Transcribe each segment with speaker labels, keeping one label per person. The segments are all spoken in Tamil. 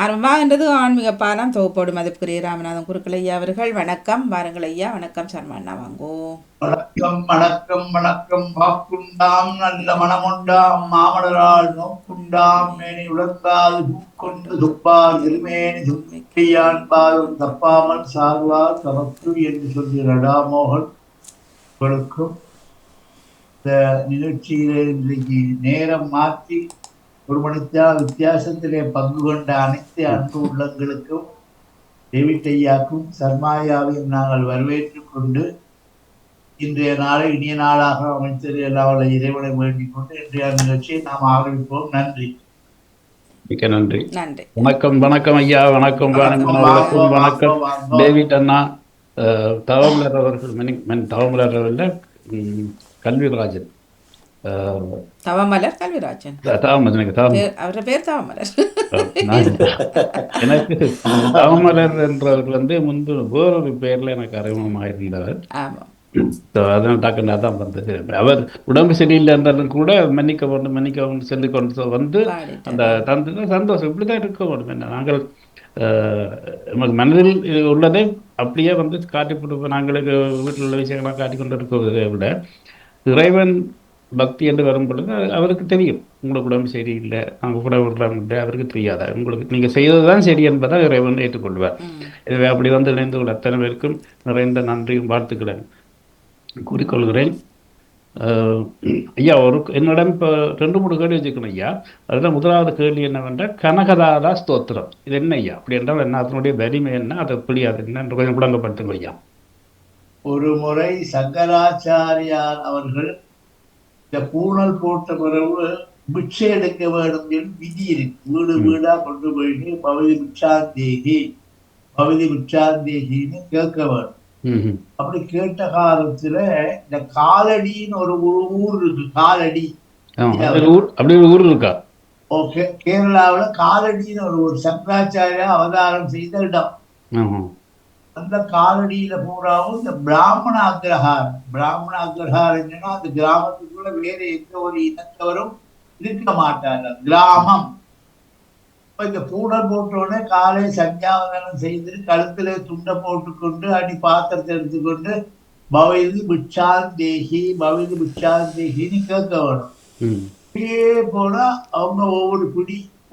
Speaker 1: ஆரம்பா என்றது ஆன்மீக பாலாம் தொகுப்போடு மதிப்புக்குரிய ராமநாதன் குருக்கள் ஐயா அவர்கள் வணக்கம். வாருங்கள் ஐயா. வணக்கம் சர்மா வாங்கோ.
Speaker 2: வணக்கம் வணக்கம் வணக்கம். வாக்குண்டாம் நல்ல மனமுண்டாம் மாமலரால் நோக்குண்டாம் மேனி உலர்ந்தால் பூக்கொண்டு துப்பால் இருமேனி துப்பியான் பாலும் தப்பாமல் சார்வார் தமக்கு என்று சொல்லி ரடாமோகன் உங்களுக்கும் இந்த நிகழ்ச்சியிலே இன்றைக்கு நேரம் மாற்றி ஒரு மணித்தால் வித்தியாசத்திலே பங்கு கொண்ட அனைத்து அன்பு உள்ளங்களுக்கும் டேவிட் ஐயாக்கும் சர்மாயாவையும் நாங்கள் வரவேற்றுக் கொண்டு இன்றைய நாளை இனிய நாளாக அமைச்சர் எல்லாவற்ற இறைவனை வேண்டிக் கொண்டு இன்றைய நிகழ்ச்சியை நாம் ஆரம்பிப்போம். நன்றி.
Speaker 3: மிக்க நன்றி.
Speaker 1: நன்றி.
Speaker 3: வணக்கம் வணக்கம் ஐயா. வணக்கம் வணக்கம் டேவிட் அண்ணா. தவமலர் அவர்கள் தவமலர் அவர்கள் கல்விராஜன்
Speaker 1: தவமலர் கல்விராஜன் அவர பேர் தவமலர்.
Speaker 3: எனக்கு தவமலர் என்றவர்கள் முன்பு வேறொரு பெயர்ல எனக்கு அறிமுகமாக இருந்தவர். அதனால் டாக்டர் தான் வந்தது. அவர் உடம்பு சரியில்லை இருந்தாலும் கூட மன்னிக்க வேண்டும் சொல்லி கொண்டு வந்து அந்த தந்து சந்தோஷம் இப்படிதான் இருக்க வேண்டும். என்ன நாங்கள் நமக்கு மனதில் உள்ளதை அப்படியே காட்டி கொடுப்போம். நாங்களுக்கு வீட்டில் உள்ள விஷயங்கள்லாம் காட்டி கொண்டு இருக்கிறதை விட இறைவன் பக்தி என்று வரும் பொழுது அவருக்கு தெரியும் உங்களுக்கு உடம்பு சரியில்லை, நாங்கள் கூட விடுறோம் இல்லை, அவருக்கு தெரியாதா உங்களுக்கு நீங்கள் செய்ததுதான் சரி என்பதை இறைவன் ஏற்றுக்கொள்வார். எனவே அப்படி இணைந்து கொள்ள அத்தனை பேருக்கும் நிறைந்த நன்றியும் வாழ்த்துக்கிறேன் கூறிக்கொள்கிறேன். ஐயா என்னிடம் இப்போ 2-3 கேள்வி வச்சுக்கணும் ஐயா. அதில் முதலாவது கேள்வி என்னவென்றால் கனகதாரா ஸ்தோத்திரம் இது என்ன ஐயா? அப்படி என்றால் என்ன, அதனுடைய வலிமை என்ன, அதை எப்படி அது என்ன கொஞ்சம் விளங்கப்படுத்துங்க ஐயா.
Speaker 2: ஒரு முறை சங்கராச்சாரியார் அவர்கள் இந்த பூனல் போட்ட பிறகு பிட்சை எடுக்க வேண்டும் என்று விதி இருக்கு. வீடு வீடா கொண்டு போயிட்டு பகுதி பிட்சாந்தேகின்னு கேட்க வேண்டும். அப்படி கேட்ட காலத்துல இந்த காலடின்னு ஒரு ஊர் இருக்கு. காலடி
Speaker 3: அப்படி ஒரு ஊர் இருக்கா?
Speaker 2: ஓகே. கேரளாவில காலடின்னு ஒரு சங்கராச்சாரியா அவதாரம் செய்த இடம். அந்த காலடியில பூராவும் இந்த பிராமண அக்ரஹாரம் என்னன்னா அந்த கிராமத்துக்குள்ள வேற எந்த ஒரு இனத்தவரும் இருக்க மாட்டாங்க. கிராமம். இந்த பூடல் போட்டோடனே காலை சந்தியாவதனம் செய்து கழுத்துல துண்டை போட்டுக்கொண்டு அடி பாத்திரத்தை எடுத்துக்கொண்டு பவிது பிட்சாந்தேகின்னு கேட்க வேணும். இப்படியே போனா அவங்க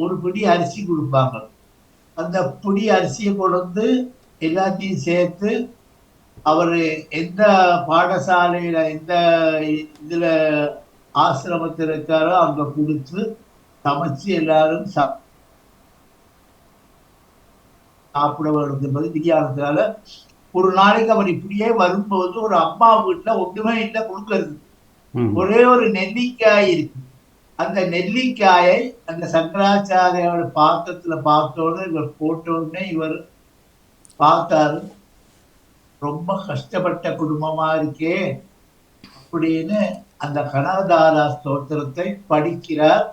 Speaker 2: ஒரு பிடி அரிசி கொடுப்பாங்க. அந்த பிடி அரிசியை கொண்டு எல்லாத்தையும் சேர்த்து அவரு எந்த பாடசாலையில எந்த இதுல ஆசிரமத்தில் இருக்காரோ அங்க கொடுத்து சமைச்சு எல்லாரும் சாப்பிட வேண்டும் என்பது விதியானதுனால ஒரு நாளைக்கு அவர் இப்படியே வரும்போது ஒரு அம்மா வீட்டுல ஒன்றுமே இல்லை கொடுக்கறது. ஒரே ஒரு நெல்லிக்காய் இருக்கு. அந்த நெல்லிக்காயை அந்த சங்கராச்சாரியோட பாத்திரத்துல பார்த்தோன்னு இவர் போட்டோடனே இவர் பார்த்தாரு. ரொம்ப கஷ்டப்பட்ட குடும்பமா இருக்கே அப்படின்னு அந்த கனகதாரா ஸ்தோத்திரத்தை படிக்கிறார்.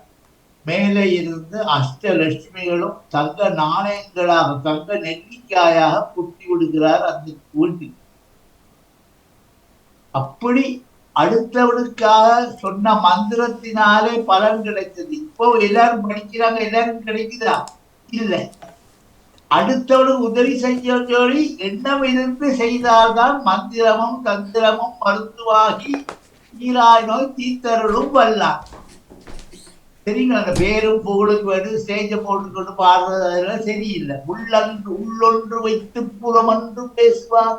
Speaker 2: மேலே இருந்து அஷ்டலட்சுமிகளும் தங்க நாணயங்களாக தங்க நெல்லிக்காயாக குத்தி விடுகிறார் அந்த வீட்டுக்கு. அப்படி அடுத்தவனுக்காக சொன்ன மந்திரத்தினாலே பலன் கிடைத்தது. இப்போ எல்லாரும் படிக்கிறாங்க, எல்லாரும் கிடைக்குதா? இல்லை. அடுத்தவனுக்கு உதவி செய்ய சொல்லி எண்ணம் இருந்து செய்தால்தான் மந்திரமும் தந்திரமும் மருத்துவாகி நீராய் நோய் தீத்தருளும் வல்லார். சரிங்களா? அந்த பேரும் புகழுக்கு வேணும் ஸ்டேஜ போட்டுக்கொண்டு பாடுறது அதெல்லாம் சரியில்லை. உள்ளொன்று வைத்து புறமன்று பேசுவார்.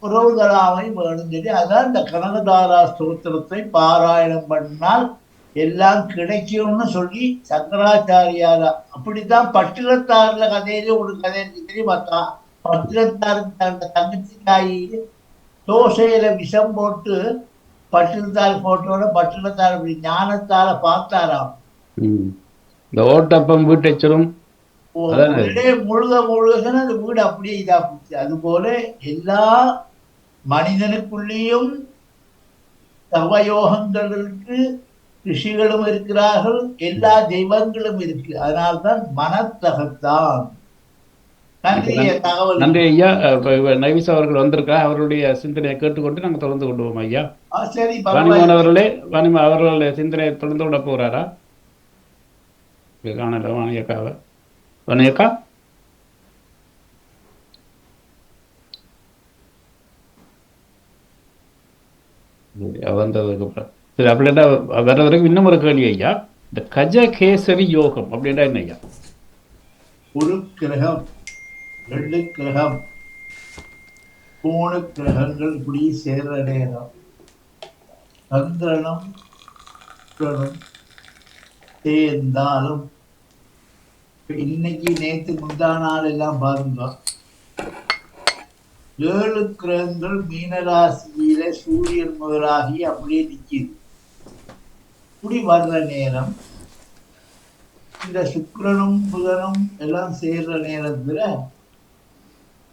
Speaker 2: உறவுகளாமை வேணும் சொல்லி அதான் இந்த கனகதாரா ஸ்தோத்திரத்தை பாராயணம் பண்ணால் எல்லாம் கிடைக்கும்னு சொல்லி சங்கராச்சாரியாரா அப்படித்தான் பட்டினத்தார்ல கதையில ஒரு கதை தெரியுமாக்கா? பட்டினத்தாருக்கு தங்கச்சி தாயி தோசையில விஷம் போட்டு பட்டினத்தார் போட்டோட பட்டினத்தார் அப்படி ஞானத்தால பார்த்தாராம். முழுக அந்த வீடு அப்படியே இதா போச்சு. அது போல எல்லா மனிதனுக்குள்ளேயும் சர்வயோகங்கள் இருக்கு, ரிஷிகளும் இருக்கிறார்கள், எல்லா தெய்வங்களும் இருக்கு. அதனால்தான் மனத்தகத்தான்.
Speaker 3: நன்றி ஐயா. நைவிஸ் அவர்கள் வந்திருக்கா, அவருடைய சிந்தனையை கேட்டுக்கொண்டு நாங்கள் தொடர்ந்து கொண்டு போவோம் ஐயா.
Speaker 2: சரி,
Speaker 3: அவர்களுடைய சிந்தனையை தொடர்ந்து விட போறாரா? காணல வாணியக்காவை. வாணியக்கா வந்ததுக்கு அப்புறம் சரி அப்படின்னா வர வரைக்கும் இன்னும் ஒரு கேள்வி ஐயா. இந்த கஜகேசரி யோகம் அப்படின்னா என்ன ஐயா?
Speaker 2: ஒரு கிரகம், 2 கிரகம், 3 கிரகங்கள் இப்படி சேர்ற நேரம் சந்திரனும் சுக்கிரனும் சேர்ந்தாலும் இன்னைக்கு நேத்து முந்தா நாள் எல்லாம் பாருங்க 7 கிரகங்கள் மீனராசியில சூரியன் முதலாகி அப்படியே நிக்குது. இப்படி வர்ற நேரம் இந்த சுக்கிரனும் புதனும் எல்லாம் சேர்ற நேரத்துல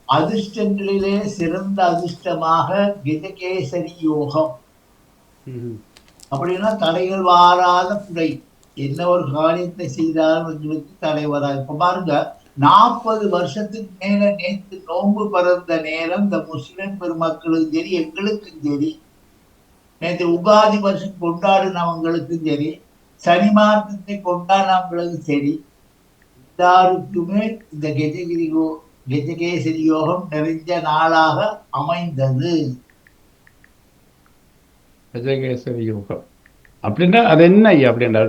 Speaker 2: அதிர்ஷ்டங்களிலே சிறந்த அதிர்ஷ்டமாக கஜகேசரி யோகம். அப்படின்னா தடைகள் வாராத குடை. என்ன ஒரு காரியத்தை செய்தாலும் எங்களுக்கு தடை வராது. இப்ப பாருங்க 40 வருஷத்துக்கு மேல நேற்று நோன்பு பிறந்த நேரம் இந்த முஸ்லிம் பெருமக்களுக்கும் சரி எங்களுக்கும் சரி, நேற்று உகாதி வருஷம் கொண்டாடினவங்களுக்கும் சரி, சனி மாதத்தை கொண்டாடினவங்களுக்கும் சரி, எல்லாருக்குமே இந்த கஜகேசரி யோகம் நிறைஞ்ச நாளாக அமைந்தது.
Speaker 3: கஜகேசரி யோகம் அப்படின்னா அது என்ன ஐயா? அப்படின்னா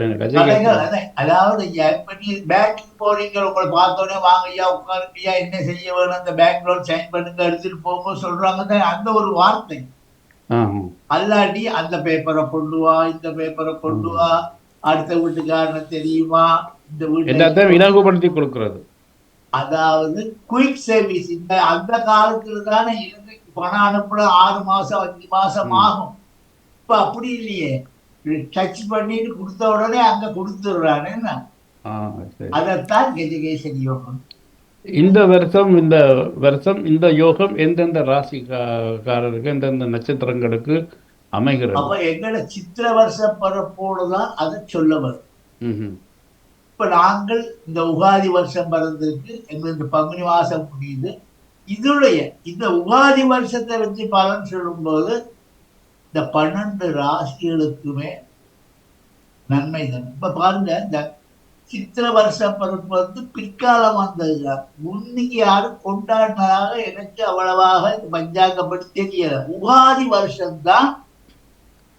Speaker 2: அதாவது இப்ப நீ பேங்க் போறீங்க, உங்களை பார்த்தோன்னே வாங்க ஐயா உட்காருங்கய்யா என்ன செய்ய வேணும் அந்த பேங்க் லோன் சைன் பண்ணுங்க எடுத்துட்டு போங்க சொல்றாங்க. அந்த ஒரு வார்த்தை அல்லாட்டி அந்த பேப்பரை கொண்டு வா, இந்த பேப்பரை கொண்டு வா, அடுத்த வீட்டுக்காரன தெரியுமா, இந்த வீட்டை
Speaker 3: இலகுபடுத்தி கொடுக்கிறது.
Speaker 2: அதாவது குயிக் சர்வீஸ். இந்த அந்த காலத்துல தானே இலங்கைக்கு பணம் அனுப்புன 6 மாசம் 5 மாசம் ஆகும். இப்ப அப்படி இல்லையே, டச் பண்ணிட்டு கொடுத்த உடனே அங்க கொடுத்துடுறான்னு. அதத்தான் கஜகேசரி யோகம்.
Speaker 3: இந்த வருஷம் இந்த யோகம் எந்தெந்த ராசிக்காரருக்கு எந்தெந்த நட்சத்திரங்களுக்கு அமைகிறது?
Speaker 2: அப்ப எங்களோட சித்திர வருஷ பரப்போடுதான் அதை சொல்ல வரும். இப்ப நாங்கள் இந்த உகாதி வருஷம் பிறந்திருக்கு, எங்களுக்கு பங்குனி மாசம் முடியுது. இந்த உகாதி வருஷத்தை வச்சு பலன் சொல்லும் போது இந்த 12 ராசிகளுக்குமே நன்மை தான். இப்ப பாருங்க, இந்த சித்திர வருஷ பருப்பு பிற்காலம் வந்ததுதான். முன்னிக்கு யாரும் கொண்டாடினதாக எனக்கு அவ்வளவாக பஞ்சாங்கப்படி தெரியல. உகாதி வருஷம்தான்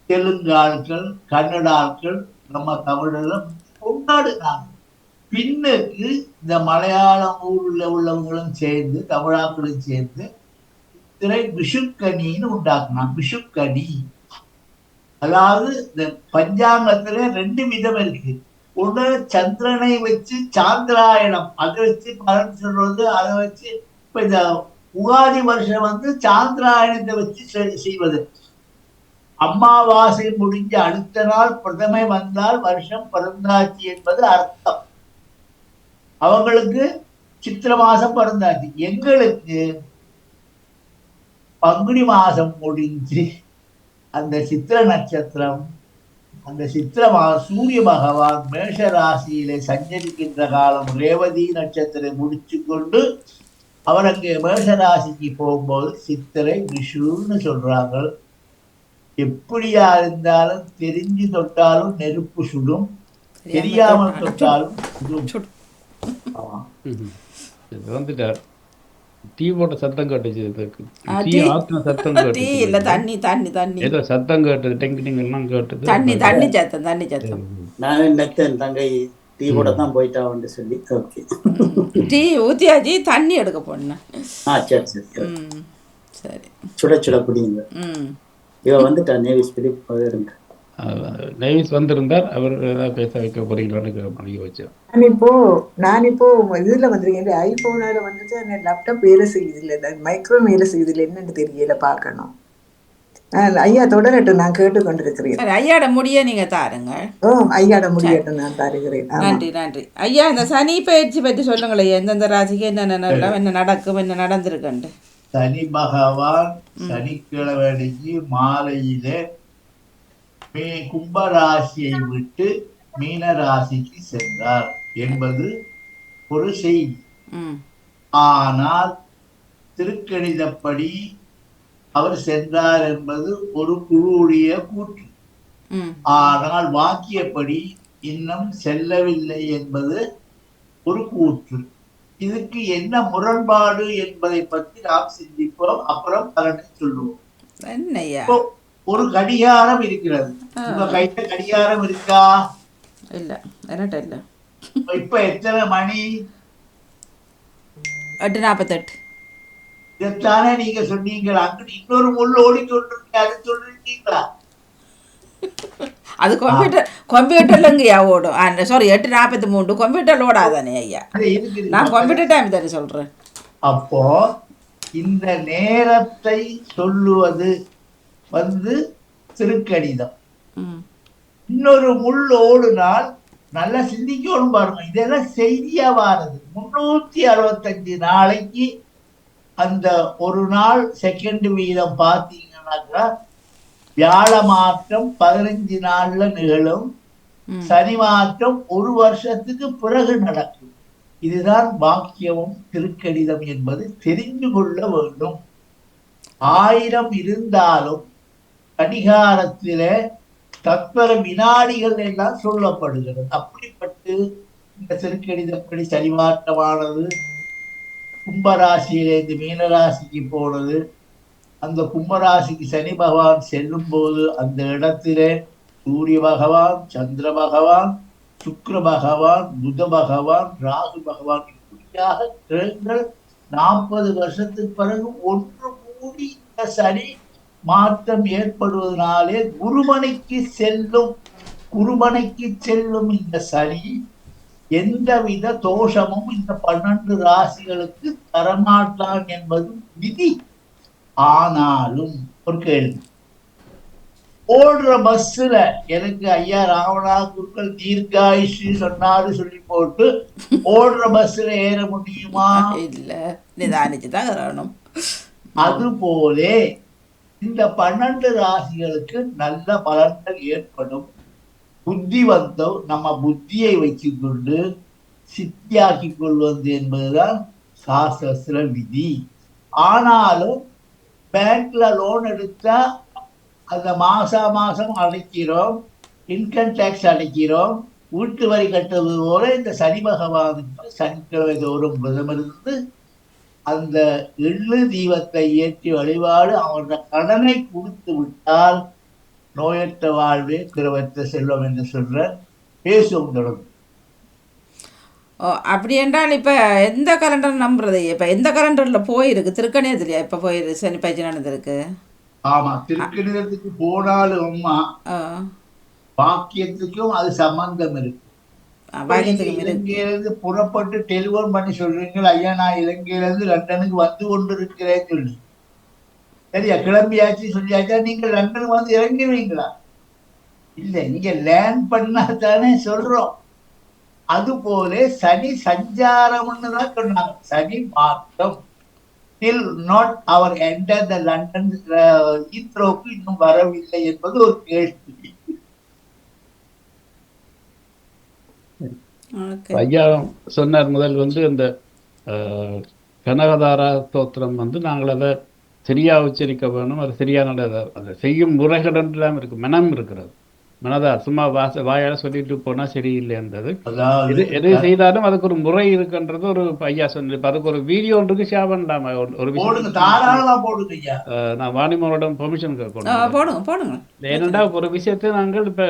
Speaker 2: தெலுங்கு ஆட்கள், கன்னட ஆட்கள், நம்ம தமிழர்களும் கொண்டாடுனாங்க. பின்னுக்கு இந்த மலையாளம் ஊர்ல உள்ளவங்களும் சேர்ந்து தமிழாக்களும் சேர்ந்து விஷுக்கணின்னு உண்டாக்குனான். விஷுக்கணி அதாவது இந்த பஞ்சாங்கத்துல 2 விதம் இருக்கு. ஒண்ணு சந்திரனை வச்சு சாந்திராயணம், அதை வச்சு பலன் சொல்றது. அதை வச்சு இப்ப இந்த உகாதி வருஷம் சாந்திராயணத்தை வச்சு செய்வது. அமாவாசை முடிஞ்ச அடுத்த நாள் பிரதமை வந்தால் வருஷம் பிறந்தாச்சு என்பது அர்த்தம். அவங்களுக்கு சித்திர மாசம் பிறந்தாச்சு. எங்களுக்கு பங்குனி மாசம் முடிஞ்சு அந்த சித்திர நட்சத்திரம், அந்த சித்திர சூரிய பகவான் மேஷ ராசியிலே சஞ்சரிக்கின்ற காலம் ரேவதி நட்சத்திரம் முடிச்சு கொண்டு அவர் அங்கே மேஷ ராசிக்கு போகும்போது சித்திரை விஷுன்னு சொல்றாங்க. எப்படியா இருந்தாலும் தெரிஞ்சு தொட்டாலும் நெருப்பு சுடும், தெரியாமல் தொட்டாலும் சுடும்.
Speaker 3: வந்துட்டார். டீ போட்ட சத்தம் கேட்டுச்சு. சத்தம் ஏதோ சத்தம் கேட்டது. டெங்கிங் கேட்டது.
Speaker 4: தண்ணி சத்தம். நான் நெத்தன் தங்கை டீ போட தான் போயிட்டான்னு சொல்லி டீ ஊத்தியாச்சு, தண்ணி எடுக்க போனேன். சரி சரி சரி, சுட சுட குடிங்க. இவ வந்துட்டா நேவிஸ் போயிருங்க.
Speaker 3: நேவிஸ் வந்திருந்தார். அவர் ஏதாவது பேச வைக்க போறீங்களான்னு பண்ணி வச்சேன்.
Speaker 5: நான் இப்போ இதுல வந்திருக்கேன். ஐபோனால வந்துட்டு லேப்டாப் வேலை செய்யுது இல்லை, மைக்ரோ வேலை செய்யுது இல்லை, என்னன்னு தெரியல, பார்க்கணும். ஐயா தொடரட்டும், நான் கேட்டுக்கொண்டிருக்கிறேன்.
Speaker 4: ஐயாட முடிய நீங்க தாருங்க.
Speaker 5: ஐயாட முடியட்டும், நான் தருகிறேன்.
Speaker 4: நன்றி நன்றி. ஐயா, இந்த சனி பயிற்சி பற்றி சொல்லுங்களேன். எந்தெந்த ராசிக்கு என்ன நடக்கும், என்ன நடந்திருக்கு?
Speaker 2: சனி பகவான் சனிக்கிழமை அன்னைக்கு மாலையிலே கும்பராசியை விட்டு மீன ராசிக்கு சென்றார் என்பது ஒரு செய்தி. ஆனால் திருக்கணிதப்படி அவர் சென்றார் என்பது ஒரு குழுவுடைய கூற்று. ஆனால் வாக்கியப்படி இன்னும் செல்லவில்லை என்பது ஒரு கூற்று. இதுக்கு என்ன முரண்பாடு என்பதை பற்றி நாம் சிந்திப்போம், அப்புறம் பலனை சொல்லுவோம். ஒரு கடிகாரம் இருக்கிறது. உங்க கையில கடிகாரம் இருக்கா?
Speaker 1: இல்ல, என்னட்ட இல்ல.
Speaker 2: இப்ப எத்தனை மணி?
Speaker 1: 8:48.
Speaker 2: இதைத்தானே நீங்க சொன்னீங்களா? அங்க இன்னொரு முள் ஓடிக்கொண்டிருக்க, அது சொல்லிருக்கீங்களா?
Speaker 1: அது கம்ப்யூட்டர்லங்கய்யா ஓடும். சாரி, 8:43 கம்ப்யூட்டர்ல ஓடாதானே ஐயா? நான் கம்ப்யூட்டர் டைம் தானே சொல்றேன்.
Speaker 2: அப்போ இந்த நேரத்தை சொல்லுவது திருக்கணிதம். இன்னொரு முள் ஓடுனால் நல்லா சிந்திக்கணும் பாருங்க. இதெல்லாம் செய்தியா வாரது. 365 நாளைக்கு அந்த ஒரு நாள் செகண்ட் வீதம் பார்த்தீங்கன்னாக்கா வியாழ மாற்றம் 15 நாள்ல நிகழும், சனி மாற்றம் 1 வருஷத்துக்கு பிறகு நடக்கும். இதுதான் வாக்கியமும் திருக்கணிதம் என்பது தெரிந்து கொள்ள வேண்டும். 1000 இருந்தாலும் கடிகாரத்திலே தத்பர வினாடிகள் எல்லாம் சொல்லப்படுகிறது. அப்படிப்பட்டு இந்த திருக்கணிதப்படி சனி மாற்றமானது கும்பராசியிலிருந்து மீனராசிக்கு போனது. அந்த கும்பராசிக்கு சனி பகவான் செல்லும் போது அந்த இடத்திலே சூரிய பகவான், சந்திர பகவான், சுக்கிர பகவான், புத பகவான், ராகு பகவான் இப்படியாக கிரகங்கள் 40 வருஷத்துக்கு பிறகு ஒன்று கூடி இந்த சனி மாற்றம் ஏற்படுவதனாலே குருமனைக்கு செல்லும் இந்த சனி எந்தவித தோஷமும் இந்த 12 ராசிகளுக்கு தரமாட்டான் என்பது விதி. ஆனாலும் ஒரு கேள்வி, ஓடுற பஸ்ல எனக்கு ஐயா ராவணா குருக்கள் தீர்க்காயுஷி சொன்னாரு சொல்லி போட்டு ஓடுற பஸ்ல ஏற முடியுமா?
Speaker 1: இல்ல, நிதானிச்சுதான் வரணும்.
Speaker 2: அது போலே இந்த 12 ராசிகளுக்கு நல்ல பலன்கள் ஏற்படும். புத்திவந்தம் நம்ம புத்தியை வைத்துக் கொண்டு சித்தியாக்கி கொள்வது என்பதுதான் சாஸ்திர விதி. ஆனாலும் பேங்க்ல லோன் எடுத்தா அந்த மாசம் அடைக்கிறோம், இன்கம் டேக்ஸ் அடைக்கிறோம், வீட்டு வரி கட்டுவது போல இந்த சனி பகவானுக்கு சனிக்கிழமை தோறும் விரதமிருந்து அந்த எள்ளு தீபத்தை ஏற்றி வழிபாடு அவருடைய கடனை கொடுத்து விட்டால் நோயற்ற வாழ்வே திருவற்ற செல்வம் என்று சொல்ற பேசும் தொடங்கும்.
Speaker 1: அப்படி என்றால் இப்போ எந்த கலண்டர் நம்புறது? இப்போ எந்த கலண்டரில் போயிருக்கு? திருக்கணிதத்துலையா இப்போ போயிருக்கு சனி பயிற்சி நடந்திருக்கு?
Speaker 2: ஆமா, திருக்கணிதத்துக்கு போனாலும் வாக்கியத்துக்கும் அது சம்பந்தம் இருக்கு. இலங்கையிலிருந்து புறப்பட்டு டெலிபோன் பண்ணி சொல்றீங்களா, ஐயா நான் இலங்கையிலிருந்து லண்டனுக்கு வந்து கொண்டு இருக்கிறேன்னு சொல்லி, சரியா கிளம்பியாச்சு சொல்லியாச்சா, நீங்க லண்டனுக்கு வந்து இறங்குவீங்களா? இல்ல, நீங்க லேண்ட் பண்ணா தானே சொல்றோம். அது போல சனி சஞ்சாரம்னு தான் சொன்னாங்க. சனி மாற்றம் still not our enter the London ஈத்ரோக்கு இன்னும் வரவில்லை என்பது ஒரு கேள்வி.
Speaker 3: ஐயா சொன்னார் முதல் இந்த கனகதாரா ஸ்தோத்திரம் நாங்கள் அதை சரியா உச்சரிக்க வேணும், அது சரியான அதை செய்யும் முறைகள் எல்லாம் இருக்கு, மனம் இருக்கிறது. மனதா சும்மா வாயால சொல்லிட்டு போனா சரியில்லைன்றது. எது செய்தாலும் அதுக்கு ஒரு முறை இருக்குன்றது ஒரு ஐயா சொன்ன. அதுக்கு ஒரு வீடியோ ஒன்றுக்கு ஷேர் பண்ணலாமா? ஒரு நான் வாணிமோனிடம் பெர்மிஷன் கேட்கணும். ஏனென்றா ஒரு விஷயத்தை நாங்கள் இப்ப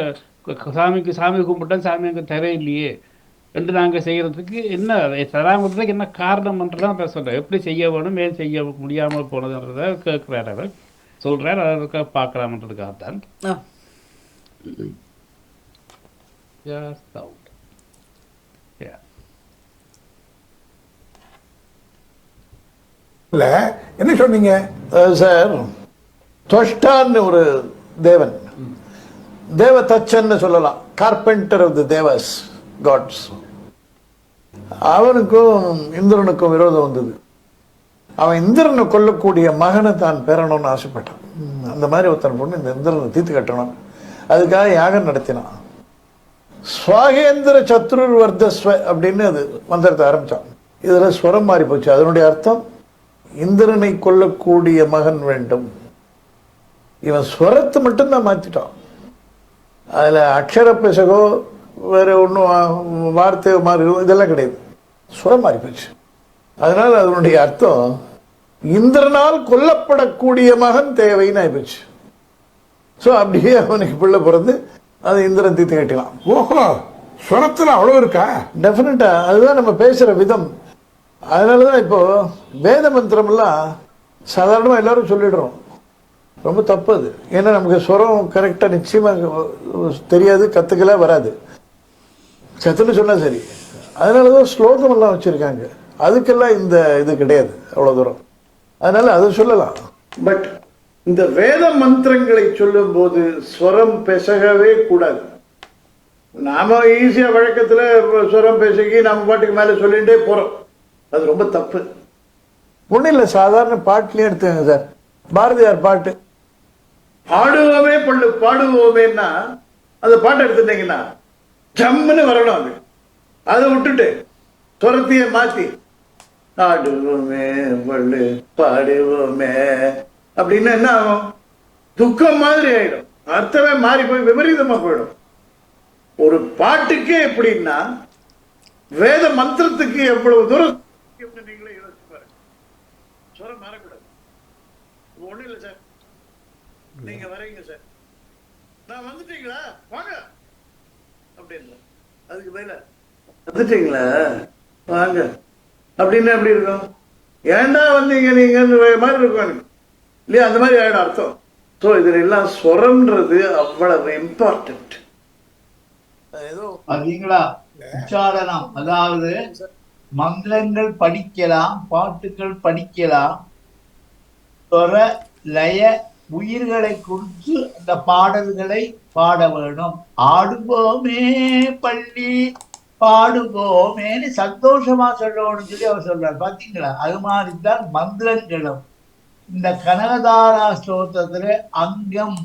Speaker 3: சாமி கும்பிட்டோம், சாமி அங்கே தேவையில்லையே என்று நாங்கள் செய்யறதுக்கு என்ன தராமறதுக்கு என்ன காரணம்ன்றதான் நான் சொல்றேன். எப்படி செய்ய வேணும், ஏன் செய்ய முடியாமல் போனதுன்றத கேட்கிறார் அவர், சொல்றார். அதற்காக பார்க்கலாம்ன்றதுக்காகத்தான்.
Speaker 6: என்ன சொன்னீங்க சார்? தொஷ்டான்னு ஒரு தேவன், தேவ தச்சன்னு சொல்லலாம், கார்பெண்டர் ஆஃப் தி தேவஸ் காட்ஸ். அவனுக்கும் இந்திரனுக்கும் விரோதம் வந்தது. அவன் இந்திரனை கொல்லக்கூடிய மகனை தான் பெறணும்னு ஆசைப்பட்டான். அந்த மாதிரி ஒருத்தன் பொண்ணு இந்த இந்திரனை தீர்த்து கட்டணும், அதுக்காக யாகம் நடத்தினான். ஸ்வாகேந்திர சத்ருர் வர்தஸ்வ அப்படின்னு அது மந்திரத்தை ஆரம்பிச்சான். இதுல ஸ்வரம் மாறி போச்சு. அதனுடைய அர்த்தம் இந்திரனை கொல்லக்கூடிய மகன் வேண்டும். இவன் ஸ்வரத்தை மட்டும்தான் மாத்திட்டான். அதுல அக்ஷர பிசகோ வேற ஒன்றும் வார்த்தை மாறி இதெல்லாம் கிடையாது, சுரம் மாறி போச்சு. அதனால அதனுடைய அர்த்தம் இந்திரனால் கொல்லப்படக்கூடிய மகன் தேவைன்னு ஆயிப்போச்சு. ஸோ அப்படியே அவனுக்கு பிள்ளை பிறந்து அதை இந்திரன் தீர்த்து கட்டிக்கலாம்.
Speaker 7: ஓஹோ, சுரத்துல அவ்வளவு இருக்கா?
Speaker 6: டெஃபினட்டா அதுதான் நம்ம பேசுற விதம். அதனாலதான் இப்போ வேத மந்திரம்லாம் சாதாரணமாக எல்லாரும் சொல்லிடுறோம், ரொம்ப தப்பு அது. ஏன்னா நமக்கு சுரம் கரெக்டாக நிச்சயமாக தெரியாது, கற்றுக்கல வராது, கற்றுன்னு சொன்னால் சரி. அதனால தான் ஸ்லோகமெல்லாம் வச்சுருக்காங்க, அதுக்கெல்லாம் இந்த இது கிடையாது அவ்வளோ தூரம். அதனால அதை சொல்லலாம். பட் இந்த வேத மந்திரங்களை சொல்லும்போது ஸ்வரம் பெசகவே கூடாது. நாம ஈஸியா வழக்கத்துல ஸ்வரம் பேசகி நம்ம பாட்டுக்கு மேல சொல்லிட்டே போறோம், அது ரொம்ப தப்பு. ஒன்றும் இல்லை, சாதாரண பாட்டுலயும் எடுத்துங்க சார். பாரதியார் பாட்டு ஆடுவோமே பள்ளு பாடுவோமேன்னா அந்த பாட்டை எடுத்துட்டீங்கன்னா ஜம்முன்னு வரணும். அது அதை விட்டுட்டு துரத்திய மாத்தி ஆடுவோமே பள்ளு பாடுவோமே அப்படின்னா என்ன ஆகும்? துக்கம் மாதிரி ஆயிடும், அர்த்தமே மாறி போய் விபரீதமா போயிடும். ஒரு பாட்டுக்கே எப்படின்னா வேத மந்திரத்துக்கு எவ்வளவு தூரம் நீங்களே யோசிச்சு பாருங்க. சொல்ல மாறக்கூடாது. ஒண்ணும் இல்லை சார், நீங்க வரீங்க சார், நான் வந்துட்டீங்களா வாங்க அப்படின்னு, அதுக்கு பதிலா வந்துட்டீங்களா வாங்க அப்படின்னு எப்படி இருக்கும்? ஏண்டா வந்தீங்க நீங்க மாதிரி இருக்கும் எனக்கு இல்லையா? அந்த மாதிரி ஆயிடும் அர்த்தம். ஸோ இதுல எல்லாம் ஸ்வரம்ன்றது அவ்வளவு இம்பார்ட்டன்ட்.
Speaker 2: பாத்தீங்களா, உச்சாரணம், அதாவது மந்திரங்கள் படிக்கலாம், பாட்டுகள் படிக்கலாம், ஸ்வர லய உயிர்களை குறித்து அந்த பாடல்களை பாட வேணும். ஆடுவோமே பள்ளி பாடுவோமேன்னு சந்தோஷமா சொல்லணும்னு சொல்லி அவர் சொல்றார். பாத்தீங்களா, அது மாதிரிதான் மந்திரங்களும். இந்த கனகதாரா ஸ்தோத்திரத்துல அங்கம்,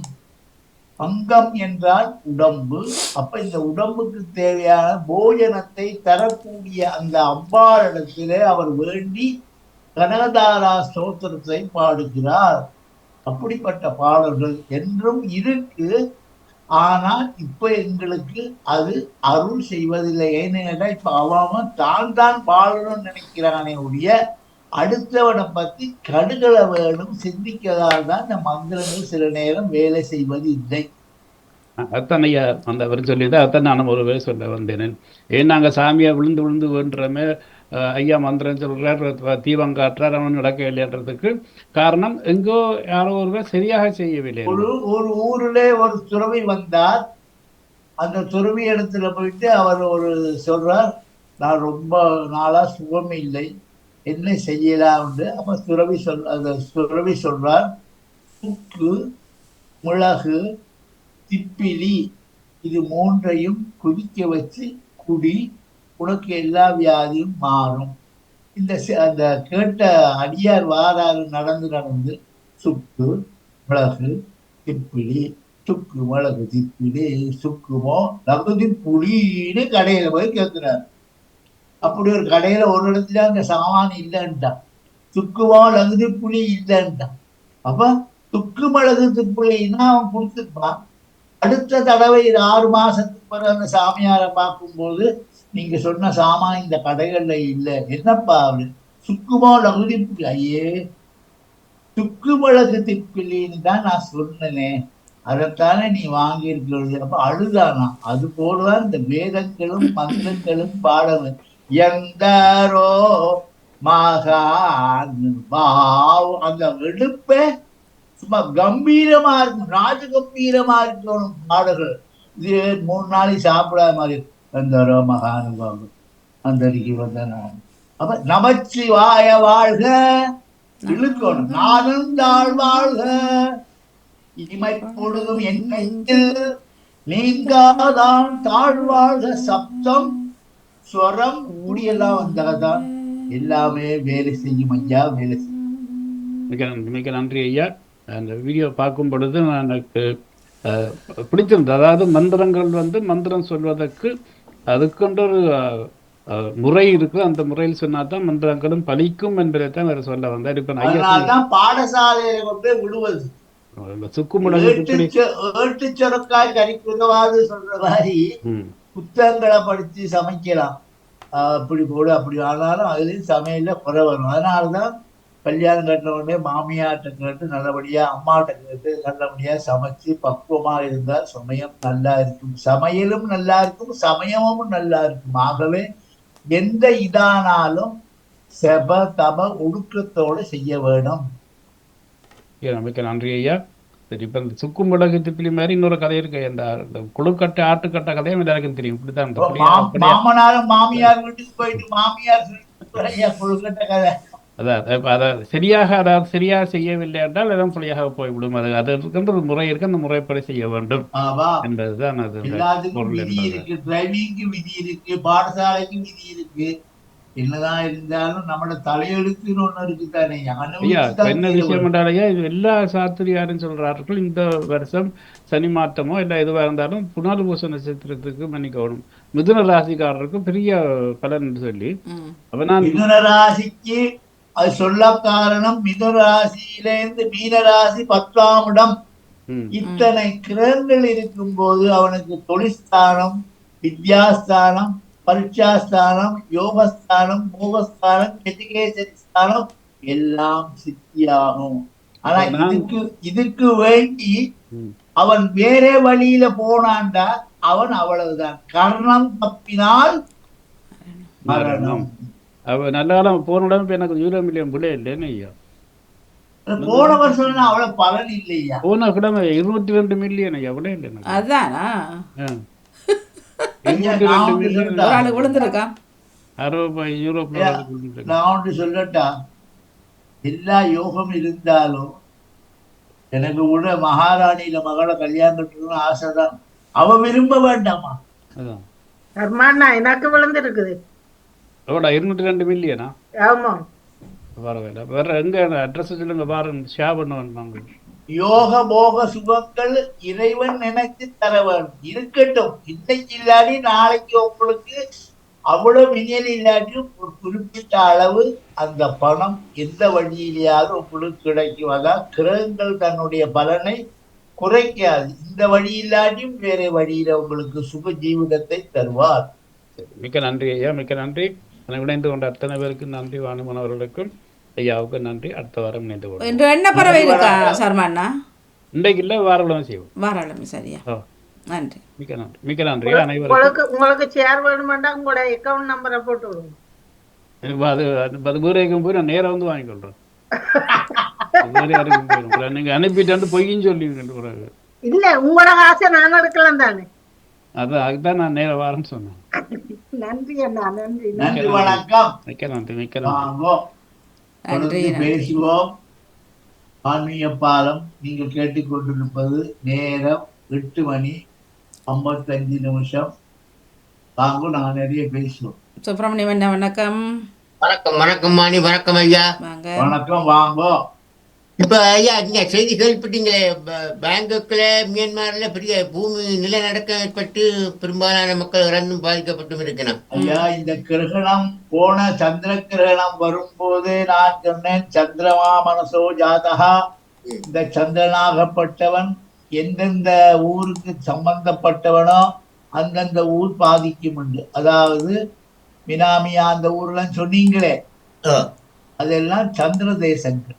Speaker 2: அங்கம் என்றால் உடம்பு. அப்ப இந்த உடம்புக்கு தேவையான போஜனத்தை தரக்கூடிய அந்த அம்பாளிடத்திலே அவர் வேண்டி கனகதாரா ஸ்தோத்திரத்தை பாடுகிறார். அப்படிப்பட்ட பாடல்கள் என்றும் இருக்கு. ஆனால் இப்ப எங்களுக்கு அது அருள் செய்வதில்லை. ஏன்னு கேட்டா இப்ப அவன் தான் பாடணும்னு நினைக்கிறானே ஒழிய அடுத்தவனை பத்தி கடுகளை வேணும் சிந்திக்கதால் தான் இந்த மந்திரங்கள் சில நேரம் வேலை செய்வது இல்லை.
Speaker 3: அதான் ஐயா அந்த அவர் சொல்லிதான் அதான் நான் ஒரு வேலை சொல்ல வந்தேன். ஏன் நாங்கள் சாமியை விழுந்து விழுந்து வேண்டுறமே, ஐயா மந்திரம் சொல்றார், தீபம் காட்டுறார், அவன் நடக்க இல்லைன்றதுக்கு காரணம் எங்கோ யாரோ ஒருவர் சரியாக செய்யவில்லை.
Speaker 2: ஒரு ஊர்ல ஒரு துறவி வந்தார். அந்த துறவி இடத்துல போயிட்டு அவர் ஒரு சொல்றார், நான் ரொம்ப நாளா சுகம் இல்லை, என்ன செய்யலாம். அப்ப துறவி சொல்றார், சுக்கு, மிளகு, திப்பிலி இது மூன்றையும் கொதிக்க வச்சு குடி, உனக்கு எல்லா வியாதியும் மாறும். அந்த கேட்ட அடியார் வாராறு நடந்து சுக்கு மிளகு திப்பிலி, சுக்கு மிளகு திப்பிலி, சுக்குமோ லகுதி புளின்னு கடையில போய் கேட்கிறார். அப்படி ஒரு கடையில ஒரு இடத்துல அந்த சாமான் இல்லைன்ட்டான், சுக்குமோ லகுதி புளி இல்லைன்ட்டான். அப்ப சுக்கு மிளகு திப்புளின்னா அவன் கொடுத்துருப்பான். அடுத்த தடவை 6 மாசத்துக்கு பிறகு அந்த சாமியாரை பார்க்கும்போது, நீங்க சொன்ன சாமான் இந்த கடைகள்ல இல்லை, என்னப்பா அவரு? சுக்குமோ லகுதி புளி. ஐயே, சுக்கு மிளகு திப்பிலின்னு தான் நான் சொன்னேனே, அதைத்தானே நீ வாங்கி இருக்கிறது. அப்ப அழுதானா. அது போலதான் இந்த வேதங்களும் மந்திரங்களும் பாடணும். எந்தரோ மகான் அந்த எடுப்ப சும்மா கம்பீரமா இருக்கும், ராஜ கம்பீரமா இருக்கணும் பாடல்கள். இது 3 நாளைக்கு சாப்பிடாத மாதிரி எந்தரோ மகானுபாவம் அந்தரிக்கு வந்த நான். அப்ப நமச்சிவாய வாழ்க இழுக்கணும், நானும் தாழ் வாழ்க இனிமை பொழுதும் என் நெஞ்சில் நீங்காதான் தாழ்வாழ்க. சப்தம் ஸ்வரம் கூடியெல்லாம் வந்தாதான் எல்லாமே வேலை செய்யும் ஐயா, வேலை செய்யும்.
Speaker 3: மிக நன்றி ஐயா. அந்த வீடியோ பார்க்கும் பொழுது எனக்கு பிடிச்சிருந்தது. அதாவது மந்திரங்கள் மந்திரம் சொல்வதற்கு அதுக்கொண்டு ஒரு முறை இருக்கு, அந்த முறையில் சொன்னாதான் மந்திரங்களும் பலிக்கும் என்பதை தான் வேற சொல்ல வந்தார். இப்ப
Speaker 2: ஐயா பாடசாலையில கொண்டு விடுவது
Speaker 3: சுக்குமுடங்கு
Speaker 2: ஏட்டுச்சொருக்காய் கறிக்குதவாது சொல்ற மாதிரி புத்தகங்களை படித்து சமைக்கலாம். அப்படி போடு அப்படி ஆனாலும் அதுலேயும் சமையல்ல குறை வரும். அதனாலதான் கல்யாணம் கட்டின உடனே மாமியார்ட்ட கேட்டு நல்லபடியா, அம்மாட்ட கேட்டு நல்லபடியா சமைச்சு பக்குவமா இருந்தால் சமயம் நல்லா இருக்கும், சமையலும் நல்லா இருக்கும், சமயமும் நல்லா இருக்கும். ஆகவே எந்த இதானாலும் செப தப ஒடுக்கத்தோடு செய்ய வேணும்.
Speaker 3: மிக்க நன்றி ஐயா. சரி, இப்போ இந்த சுக்கு மிளகு திப்பிலி மாதிரி இன்னொரு கதை இருக்கு. இந்த குழுக்கட்டை ஆட்டுக்கட்டை கதையும் எல்லாருக்கும் தெரியும். இப்படித்தான்
Speaker 2: மாமனாரும் மாமியார் வீட்டுக்கு போயிட்டு மாமியார் கொழுக்கட்டை கதை.
Speaker 3: அதை சரியாக செய்யவில்லை என்றால் எதுவும் பிள்ளையாக போய்விடும். அது இருக்கின்ற ஒரு முறை இருக்கு, அந்த முறைப்படி செய்ய வேண்டும் என்பதுதான் அது.
Speaker 2: எல்லாத்துக்கும் விதி இருக்கு, டிரைவிங்க்கு விதி இருக்கு, பாடசாலைக்கு விதி இருக்கு. என்னதான் இருந்தாலும் நம்மளோட தலையெழுத்துன்னு ஒண்ணு இருக்குதானே.
Speaker 3: என்ன விஷயம் என்றாலேயா, இது எல்லா சாஸ்திரியாரும் சொல்றார்கள், இந்த வருஷம் சனி மாற்றமோ இல்லை எதுவாக இருந்தாலும் புனர்பூச நட்சத்திரத்துக்கு மன்னிக்கணும், மிதுன ராசிக்காரருக்கு பெரிய பலன் சொல்லி.
Speaker 2: மிதுன ராசிக்கு அது சொல்ல காரணம், மிதுன ராசியிலேருந்து மீன ராசி 10ஆம் இடம். இத்தனை கிரகங்கள் இருக்கும் போது அவனுக்கு தொழிற்ஸ்தானம், வித்யாஸ்தானம், பரீட்சாஸ்தானம், யோகஸ்தானம், மோகஸ்தானம், எஜுகேஷன் ஸ்தானம் எல்லாம் சித்தியாகும். ஆனா இதுக்கு வேண்டி அவன் வேற வழியில போனான்டா அவன் அவ்வளவுதான். கர்ணம் தப்பினால் மரணம்.
Speaker 3: நல்ல போன உடம்பு எனக்கு 0 மில்லியன் பிள்ளை இல்லைன்னு ஐயா.
Speaker 2: போன வருஷம் அவ்வளவு பலன் இல்லையா?
Speaker 3: போன கிழமை 22 மில்லியன் ஐயா விட இல்லை.
Speaker 1: அதானா
Speaker 2: சொல்லட்டா, எல்லா யோகம் இருந்தாலும் எனக்கு கூட மகாராணியில மகளை கல்யாணம் கட்டணும்னு ஆசைதான். அவ விரும்ப வேண்டாமா?
Speaker 8: எனக்கு விழுந்து இருக்குது
Speaker 3: 22 மில்லியனா?
Speaker 8: ஆமா.
Speaker 3: பரவாயில்ல. வேற எங்க அட்ரஸ் சொல்லுங்க, பாருங்க, ஷேர் பண்ணுவாங்க.
Speaker 2: யோக போக சுகங்கள் இறைவன் நினைச்சு தர வேண்டும். இருக்கட்டும், இன்னைக்கு இல்லாட்டி நாளைக்கு உங்களுக்கு அவ்வளவு மினியல் இல்லாட்டி ஒரு குறிப்பிட்ட அளவு அந்த பணம் எந்த வழியிலேயாவது உங்களுக்கு கிடைக்கும். அதான் கிரகங்கள் தன்னுடைய பலனை குறைக்காது. இந்த வழி இல்லாட்டியும் வேற வழியில உங்களுக்கு சுக ஜீவிதத்தை தருவார்.
Speaker 3: மிக்க நன்றி ஐயா, மிக்க நன்றி. இணைந்து கொண்ட அத்தனை பேருக்கு நன்றி. வாணிமன் அவர்களுக்கும் ஐயாவுக்கு நன்றி. அடுத்த வாரம் இணைந்து கொள்வோம்.
Speaker 1: என்ன பறவை இருக்கா சர்மாண்ணா?
Speaker 3: இன்றைக்கு இல்லை, வாரக்கிழமை செய்வோம்.
Speaker 1: வாரக்கிழமை. சரியா, நன்றி.
Speaker 3: மிக்க நன்றி, மிக்க நன்றி அனைவருக்கும்.
Speaker 8: உங்களுக்கு ஷேர் வேணுமெண்டா உங்களோட அக்கவுண்ட் நம்பரை போட்டு விடுங்க.
Speaker 3: அது பூரேக்கும் போய் நான் நேராக வந்து வாங்கிக்கொள்றேன். நீங்க அனுப்பிட்டு பொய்ன்னு சொல்லி
Speaker 8: இல்ல, உங்களோட காசை நான் எடுக்கலாம் தானே.
Speaker 3: அதுதான் நான் நேர வாரன்னு சொன்னேன்.
Speaker 8: நன்றி அண்ணா, நன்றி.
Speaker 2: நன்றி, வணக்கம்.
Speaker 3: மிக்க நன்றி, மிக்க நன்றி.
Speaker 2: பேசுவோம். ஆன்மீக பாலம் நீங்கள் கேட்டுக்கொண்டிருப்பது நேரம் 8 மணி 55 நிமிஷம். வாங்க, நாங்கள் நிறைய பேசுவோம்.
Speaker 1: சுப்பிரமணியன் வணக்கம்.
Speaker 9: வணக்கம். வணக்கம் மாணி. வணக்கம் ஐயா.
Speaker 2: வணக்கம், வாங்க.
Speaker 9: இப்ப ஐயா, நீங்க செய்தி கேள்விப்பட்டீங்களே, பேங்காக்ல மியான்மர்ல பெரிய பூமி நிலநடுக்கம் ஏற்பட்டு பெரும்பாலான மக்கள் இறந்தும் பாதிக்கப்பட்டும் இருக்கணும்.
Speaker 2: ஐயா, இந்த கிரகணம் போன சந்திர கிரகணம் வரும்போது நான் சொன்னேன், சந்திரமா மனசோ ஜாதகா. இந்த சந்திரனாகப்பட்டவன் எந்தெந்த ஊருக்கு சம்பந்தப்பட்டவனோ அந்தந்த ஊர் பாதிக்கும் உண்டு. அதாவது மினாமியா அந்த ஊர்லாம் சொன்னீங்களே, அதெல்லாம் சந்திர தேசங்கள்.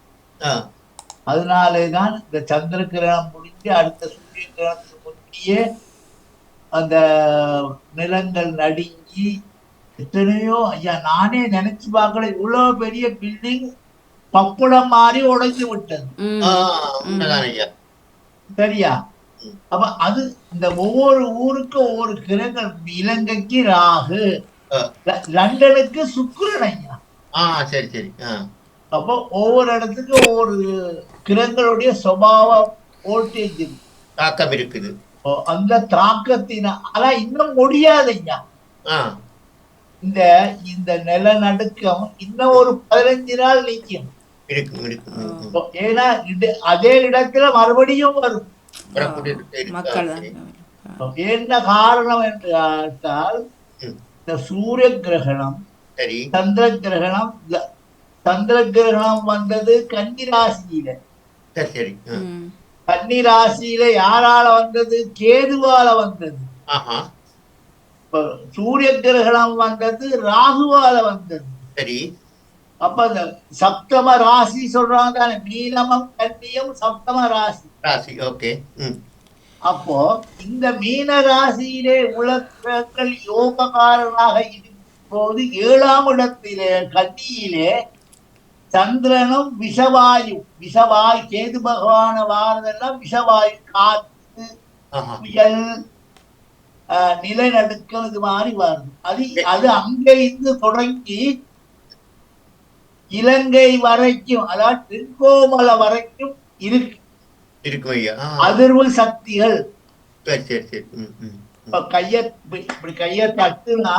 Speaker 2: அதனாலேதான் இந்த சந்திர கிரகணம் முடிஞ்சு அடுத்த சூரிய கிரகணத்துக்கு முன்னியே அந்த நிலங்கள் நடுங்கி எத்தனையோ, ஐயா நானே நினைச்சு பார்க்கல, இவ்வளவு பெரிய பில்டிங் பப்பளம் மாறி உடைஞ்சு விட்டது. சரியா? அப்ப அது இந்த ஒவ்வொரு ஊருக்கும் ஒவ்வொரு கிரகங்கள். இலங்கைக்கு ராகு, லண்டனுக்கு சுக்கிரன் ஐயா.
Speaker 9: சரி சரி.
Speaker 2: அப்போ ஒவ்வொரு இடத்துக்கு ஒவ்வொரு கிரகங்களுடைய சுபாவ வோல்டேஜ்
Speaker 9: தாக்கம் இருக்குது.
Speaker 2: அந்த தாக்கத்தினால இன்னும் முடியாதுங்க. இந்த நிலநடுக்கம் இன்னும் ஒரு 15 நாள் நிற்கும். ஏன்னா அதே இடத்துல மறுபடியும் வரும். என்ன காரணம் என்று பார்த்தால், இந்த சூரிய கிரகணம், சந்திர கிரகணம். சந்திர கிரகணம் வந்தது கன்னி ராசியில. கன்னி ராசியில யாரால வந்தது? கேதுவால வந்தது. இப்ப சூரிய கிரகணம் வந்தது ராகுவால வந்தது.
Speaker 9: சரி.
Speaker 2: அப்ப அந்த சப்தம ராசி சொல்றாங்க தானே, மீனமும் கன்னியும் சப்தம ராசி.
Speaker 9: ராசி. ஓகே.
Speaker 2: அப்போ இந்த மீன ராசியிலே உலகங்கள் யோகக்காரனாக இருக்கும் போது 7ஆம் இடத்திலே கன்னியிலே சந்திரனும் விஷவாயு கேது பகவான வாரதெல்லாம் விஷவாயு, காற்று, புயல், நிலநடுக்கம் இது மாதிரி வருது. அது அங்கே இருந்து தொடங்கி இலங்கை வரைக்கும், அதாவது தென்கோமலை வரைக்கும் இருக்கு அதிர்வு சக்திகள். கைய தட்டுனா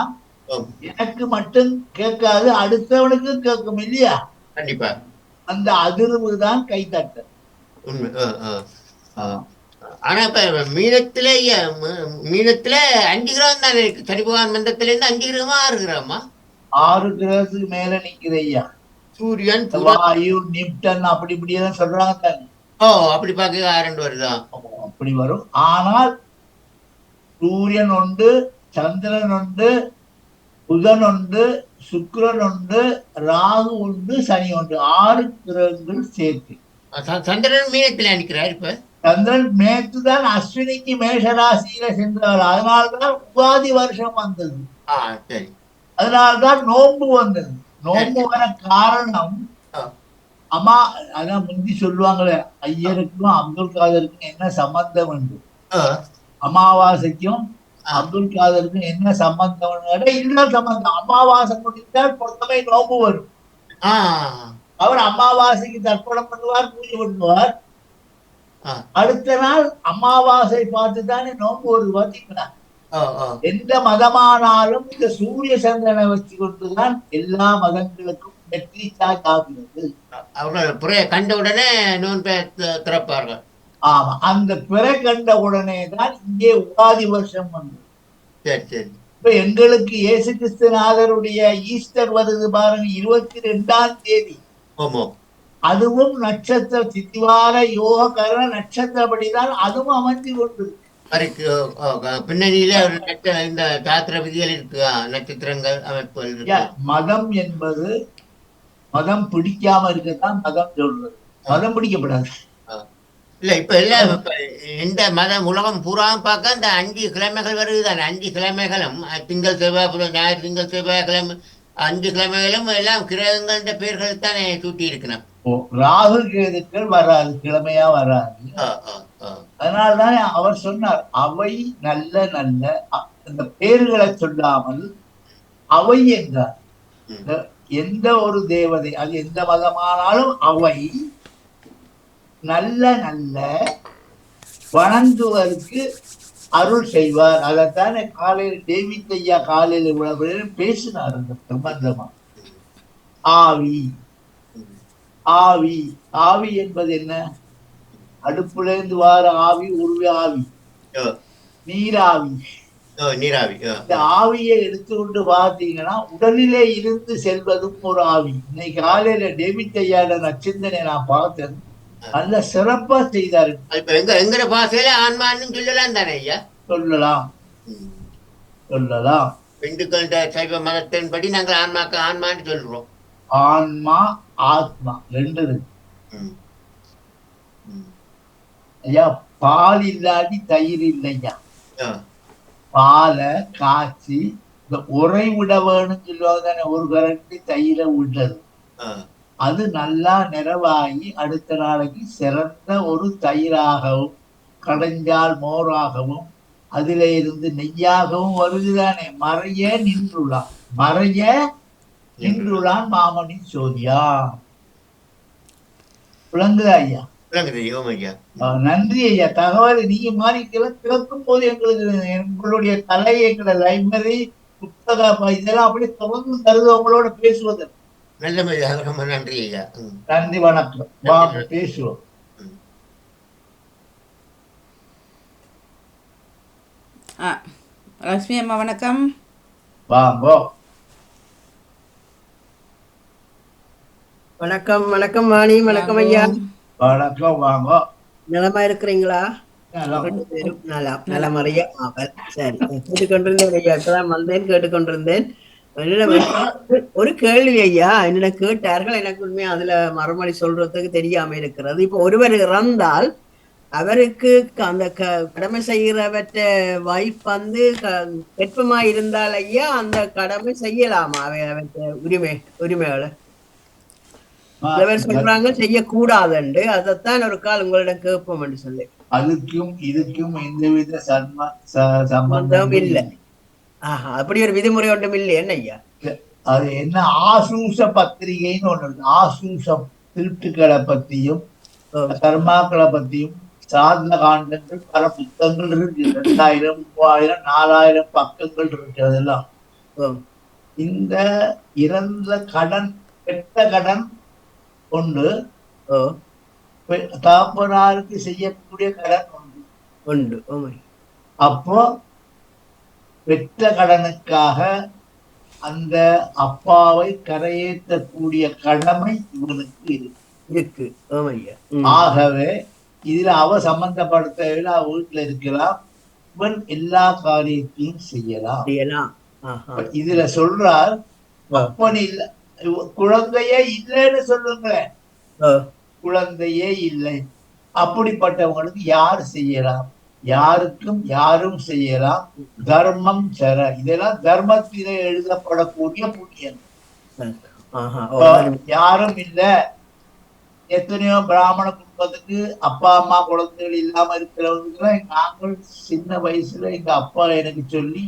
Speaker 2: எனக்கு மட்டும் கேட்காது, அடுத்தவனுக்கு கேட்கும் இல்லையா?
Speaker 9: கண்டிப்பா.
Speaker 2: அந்த அதிர்வு தான் கை தட்டு.
Speaker 9: ஆனா இப்ப மீனத்துல 5 கிரகம் தானே இருக்கு. சனி பகவான் மந்தத்துல இருந்து 5 கிரகமா 6 கிரகமா?
Speaker 2: 6 கிரகத்துக்கு மேல நிக்குது ஐயா.
Speaker 9: சூரியன்,
Speaker 2: வாயு, நிப்டன் அப்படி இப்படியெல்லாம் சொல்றாங்க தானே.
Speaker 9: அப்படி பாக்க 2 வருதான்
Speaker 2: அப்படி வரும். ஆனால் சூரியன் உண்டு, சந்திரன் உண்டு, புதன் உண்டு, சுக்கிரன் உண்டு, ராகு உண்டு, சனி உண்டு. 6 கிரகங்கள் சேர்த்து.
Speaker 9: சந்திரன் மீனத்துல நிற்கிறார். இப்ப
Speaker 2: சந்திரன் மேற்குதான் அஸ்வினிக்கு மேஷராசியில சென்றார். அதனால்தான் உகாதி வருஷம் வந்தது. அதனால்தான் நோன்பு வந்தது. நோன்பு வர காரணம் அதான் முந்தி சொல்லுவாங்களே, ஐயருக்கும் அப்துல் காதருக்கும் என்ன சம்பந்தம் என்று. அமாவாசைக்கும் அப்துல் காதருக்கும் என்ன சம்பந்தம்? இல்ல சம்பந்தம். அமாவாசை முடித்தால் பொறுத்தமை நோம்பு வரும். அவர் அமாவாசைக்கு தர்ப்பணம் பண்ணுவார், பூஜை பண்ணுவார். அடுத்த நாள் அமாவாசை பார்த்து தானே நோம்பு வருது. பாத்தீங்களா? எந்த மதமானாலும் இந்த சூரிய சந்திரனை வச்சு கொண்டுதான் எல்லா மதங்களுக்கும் வெற்றி சாட்டாகிறது.
Speaker 9: கண்ட உடனே நோன்பை திறப்பார்கள்.
Speaker 2: ஆமா, அந்த பிறை கண்ட உடனே தான் இங்கே உகாதி வருஷம் வந்தது. இப்ப எங்களுக்கு இயேசு கிறிஸ்துநாதருடைய ஈஸ்டர் வருது பாருங்க, 22ஆம் தேதி. அதுவும் நட்சத்திர சித்திவார யோக கரண நட்சத்திரப்படிதான் அதுவும் அமைஞ்சு கொண்டு
Speaker 9: பின்னணியில இந்த சாத்திர விதிகள் இருக்கு, நட்சத்திரங்கள் அமைப்புகள்.
Speaker 2: மதம் என்பது மதம் பிடிக்காம இருக்கத்தான் மதம் சொல்றது. மதம் பிடிக்கப்படாது.
Speaker 9: இல்ல இப்ப எல்லாம் எந்த மதம் உலகம் பூரா பார்க்க இந்த 5 கிழமைகள் வருதுதானே. 5 கிழமைகளும் திங்கள் செவ்வாய் புதன் ஞாயிறு, திங்கள் செவ்வாய் கிழமை 5 கிழமைகளும் எல்லாம் கிரகங்கள பெயர்கள் தானே சூட்டி இருக்கணும்.
Speaker 2: ராகு கேதுக்கள் வராது, கிழமையா வராது. அதனால்தான் அவர் சொன்னார், அவை நல்ல நல்ல அந்த பேர்களை சொல்லாமல் அவை என்றார். எந்த ஒரு தேவதை, அது எந்த மதமானாலும் அவை நல்ல நல்ல வணங்குவதற்கு அருள் செய்வார். அதைத்தானே காலையில் டேவிட் ஐயா காலையில் இவ்வளவு பேசினார் அந்த பிரபந்தமா. ஆவி ஆவி ஆவி என்பது என்ன? அடுப்புல இருந்து வார ஆவி உருவி ஆவி, நீராவி. இந்த ஆவியை எடுத்துக்கொண்டு பார்த்தீங்கன்னா உடலிலே இருந்து செல்வதும் ஒரு ஆவி. இன்னைக்கு காலையில டேவிட் ஐயாட நச்சிந்தனை நான் பார்த்தேன், நல்ல சிறப்பா செய்தாரு.
Speaker 9: எங்கட பாசையில ஆன்மான்னு சொல்லலாம் தானே ஐயா?
Speaker 2: சொல்லலாம்.
Speaker 9: இந்துக்கள சைவ மதத்தின்படி நாங்கள் ஆன்மாக்கு ஆன்மான்னு சொல்றோம்.
Speaker 2: ஆன்மா ஆத்மா 2 இருக்கு ஐயா. பால் இல்லாட்டி தயிர் இல்லையா? பாலை காய்ச்சி இந்த உரை விட வேணும்னு சொல்லுவாங்க தானே, ஒரு கரண்டி தயிரை விட்டது. அது நல்லா நிறைவாகி அடுத்த நாளைக்கு சிறந்த ஒரு தயிராகவும் கடைஞ்சால் மோராகவும் அதில இருந்து நெய்யாகவும் வருதுதானே. மறைய நின்றுள்ளான் மாமணி சோதியா. விளங்குதா ஐயா? நன்றி ஐயா. தகவல் நீங்க மாதிரி கேட்கும் போது எங்களுடைய கலை, எங்களோட லைப்ரரி, புத்தக இதெல்லாம் அப்படியே தொடர்ந்து தருது உங்களோட பேசுவதற்கு.
Speaker 9: நன்றி ஐயா.
Speaker 2: நன்றி, வணக்கம். வாங்க பேசுவோம்.
Speaker 1: லட்சுமி அம்மா வணக்கம்.
Speaker 2: வாங்கோ.
Speaker 10: வணக்கம். வணக்கம் வாணி. வணக்கம் ஐயா.
Speaker 2: வணக்கம். வாங்க.
Speaker 10: நலமா இருக்கிறீங்களா?
Speaker 8: நலமறிய அவள். சரி, கேட்டுக்கொண்டிருந்தேன் ஐயா, இப்பதான் வந்தேன், கேட்டுக்கொண்டிருந்தேன். ஒரு கேள்வி ஐயா, என்னிடம் கேட்டார்கள், எனக்கு உண்மையா அதுல மறுமொழி சொல்றதுக்கு தெரியாம இருக்கிறது. இப்ப ஒருவர் இறந்தால் அவருக்கு அந்த கடமை செய்கிறவற்ற வைஃப் வந்து கெற்பமா இருந்தால் ஐயா அந்த கடமை செய்யலாமா? அவற்ற உரிமைகளை சொல்றாங்க செய்யக்கூடாதுண்டு. அதைத்தான் ஒரு கால் உங்களிடம் கேட்போம் என்று சொல்லி.
Speaker 2: அதுக்கும் இதுக்கும் எந்தவித சம்பந்தம் இல்லை.
Speaker 8: அப்படி ஒரு விதிமுறை ஒன்றும் இல்லை என்ன ஐயா?
Speaker 2: அது என்ன ஆசூச பத்திரிகைன்னு ஒண்ணு இருக்கு. ஆசூசம் திருட்டுக்களை பத்தியும் கர்மாக்களை பத்தியும் சார்ந்த காண்டங்கள் பல புத்தகங்கள் இருக்கு. 2000, 3000, 4000 பக்கங்கள் இருக்கு. அதெல்லாம் இந்த இறந்த கடன், கெட்ட கடன் ஒன்று, தாப்பனாருக்கு செய்யக்கூடிய கடன் ஒன்று. அப்போ பெற்ற கடனுக்காக அந்த அப்பாவை கரையேற்றக்கூடிய கடமை இவனுக்கு இருக்கு. ஆகவே இதுல அவ சம்பந்தப்படுத்தவில்லை, அவ வீட்டுல இருக்கலாம், இவன் எல்லா காரியத்தையும் செய்யலாம். இதுல சொல்றார், அப்பன் இல்ல, குழந்தையே இல்லைன்னு சொல்லுங்களேன். குழந்தையே இல்லை, அப்படிப்பட்டவங்களுக்கு யார் செய்யலாம்? யாருக்கும் யாரும் செய்யலாம். தர்மம் சர, இதெல்லாம் தர்மத்திலே எழுதப்படக்கூடிய புண்ணியம். யாரும் இல்ல, எத்தனையோ பிராமண குடும்பத்துக்கு அப்பா அம்மா குழந்தைகள் இல்லாம இருக்கிறவங்க, நாங்கள் சின்ன வயசுல எங்க அப்பா எனக்கு சொல்லி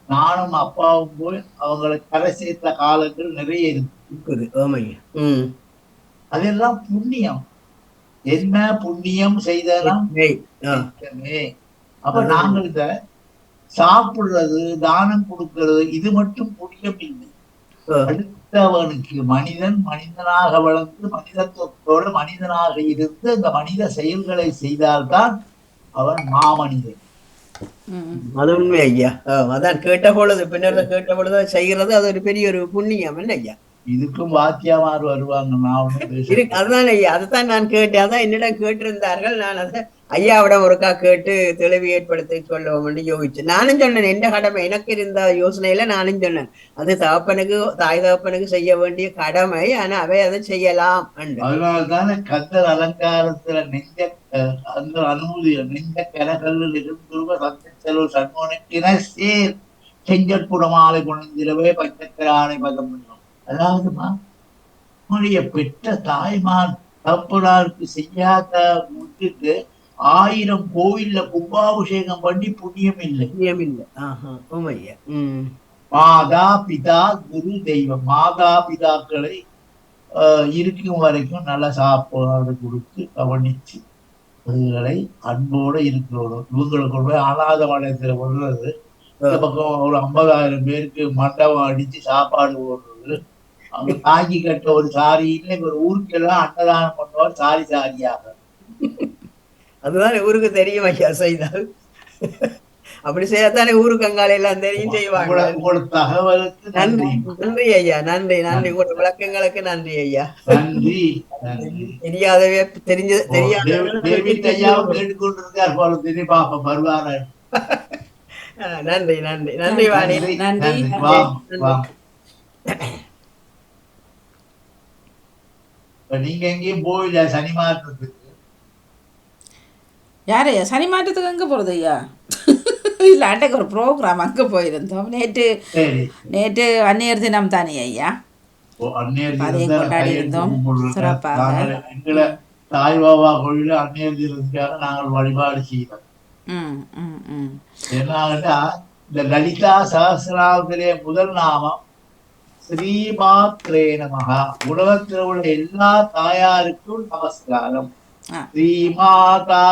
Speaker 2: நானும் அப்பாவும் போய் அவங்களை கரை சேர்த்த காலங்கள் நிறைய இருக்குது. அதெல்லாம் புண்ணியம். என்ன புண்ணியம் செய்தலாம்? அப்ப நாங்கள் இந்த சாப்பிடுறது, தானம் கொடுக்கிறது, இது மட்டும் புண்ணியம் இல்லை. அடுத்தவனுக்கு மனிதன் மனிதனாக வளர்ந்து மனிதத்துவத்தோடு மனிதனாக இருந்து அந்த மனித செயல்களை செய்தால்தான் அவன் மாமனிதன்.
Speaker 8: அது உண்மை ஐயா. அதான் கேட்ட பொழுது பின்னர் கேட்ட பொழுது செய்கிறது அது ஒரு பெரிய ஒரு புண்ணியம் என்ன ஐயா?
Speaker 2: இதுக்கும் வாத்தியாமார் வருவாங்க.
Speaker 8: அதுதான் ஐயா, அதுதான் நான் கேட்டேன். அதான் என்னிடம் கேட்டிருந்தார்கள். நான் அதை ஐயாவிடம் ஒருக்கா கேட்டு தெளிவு ஏற்படுத்தி சொல்லுவோம் யோசிச்சேன். நானும் சொன்னேன், எந்த கடமை எனக்கு இருந்த யோசனையில நானும் சொன்னேன், அது தகப்பனுக்கு, தாய் தகப்பனுக்கு செய்ய வேண்டிய கடமை, ஆனா அவை அதை செய்யலாம்.
Speaker 2: அதனால்தானே கந்தர் அலங்காரத்துல நெஞ்ச அந்த அனுமதி நெஞ்ச கரகளில் இருந்து சந்தெலவு சண்முகத்தின சேர் செஞ்சற்புடமாலை குணந்திலவே பஞ்சக்கரானை பதம் பண்ணும். அதாவதுமா, உன்னுடைய பெற்ற தாய்மார் தப்புனாருக்கு செய்யாத விட்டுட்டு 1000 கோவில்ல கும்பாபிஷேகம் பண்ணி புண்ணியம் இல்லை. மாதா பிதா குரு தெய்வம். மாதா பிதாக்களை இருக்கும் வரைக்கும் நல்ல சாப்பாடு கொடுத்து கவனிச்சு அதுகளை அன்போட இருக்கிறோம். இவங்களுக்கு போய் அநாத மடத்துல விடுறது, இந்த பக்கம் ஒரு 50,000 பேருக்கு மண்டபம் அடிச்சு சாப்பாடு போடுறது, அவங்க தாங்கி கட்ட ஒரு சாரி இல்லை. ஒரு ஊருக்கு எல்லாம் அன்னதானம் பண்ணுவார் சாரி சாரியாக.
Speaker 8: அதுதான் ஊருக்கு தெரியும் ஐயா செய்தால். அப்படி செய்யத்தானே ஊருக்கு அங்கால எல்லாம் தெரியும் செய்வாங்க.
Speaker 2: உங்களுக்கு தகவலுக்கு
Speaker 8: நன்றி. நன்றி ஐயா, நன்றி நன்றி. கூட விளக்கங்களுக்கு நன்றி ஐயா.
Speaker 2: நன்றி.
Speaker 8: தெரியாதவே தெரிஞ்சது தெரியாத
Speaker 2: ஐயாவும் கேட்டுக்கொண்டிருக்கார் போல தெரியும். பாப்பா வருவாரு.
Speaker 8: நன்றி நன்றி நன்றி வாணி.
Speaker 1: நன்றி.
Speaker 2: நீங்க எங்கேயும் போயில சனி மாற்றத்துக்கு?
Speaker 1: யாரையா சனி மாற்றத்துக்கு எங்கே போகிறது ஐயா? இல்லை, அன்றைக்கு ஒரு ப்ரோக்ராம் அங்கே போயிருந்தோம். நேற்று அந்நியர் தினம் தானே ஐயா, அதையும் கொண்டாடி இருந்தோம் சிறப்பாக.
Speaker 2: எங்களை தாய் பாபா கோயில அந்நியர் தினத்துக்காக நாங்கள் வழிபாடு செய்தோம். என்னாகட்டா, இந்த லலிதா சகஸ்ரநாமத்திலே முதல் நாமம் ஸ்ரீமாத்ரே நமஹ. உலகத்தில் உள்ள எல்லா தாயாருக்கும் நமஸ்காரம். ஸ்ரீமாதா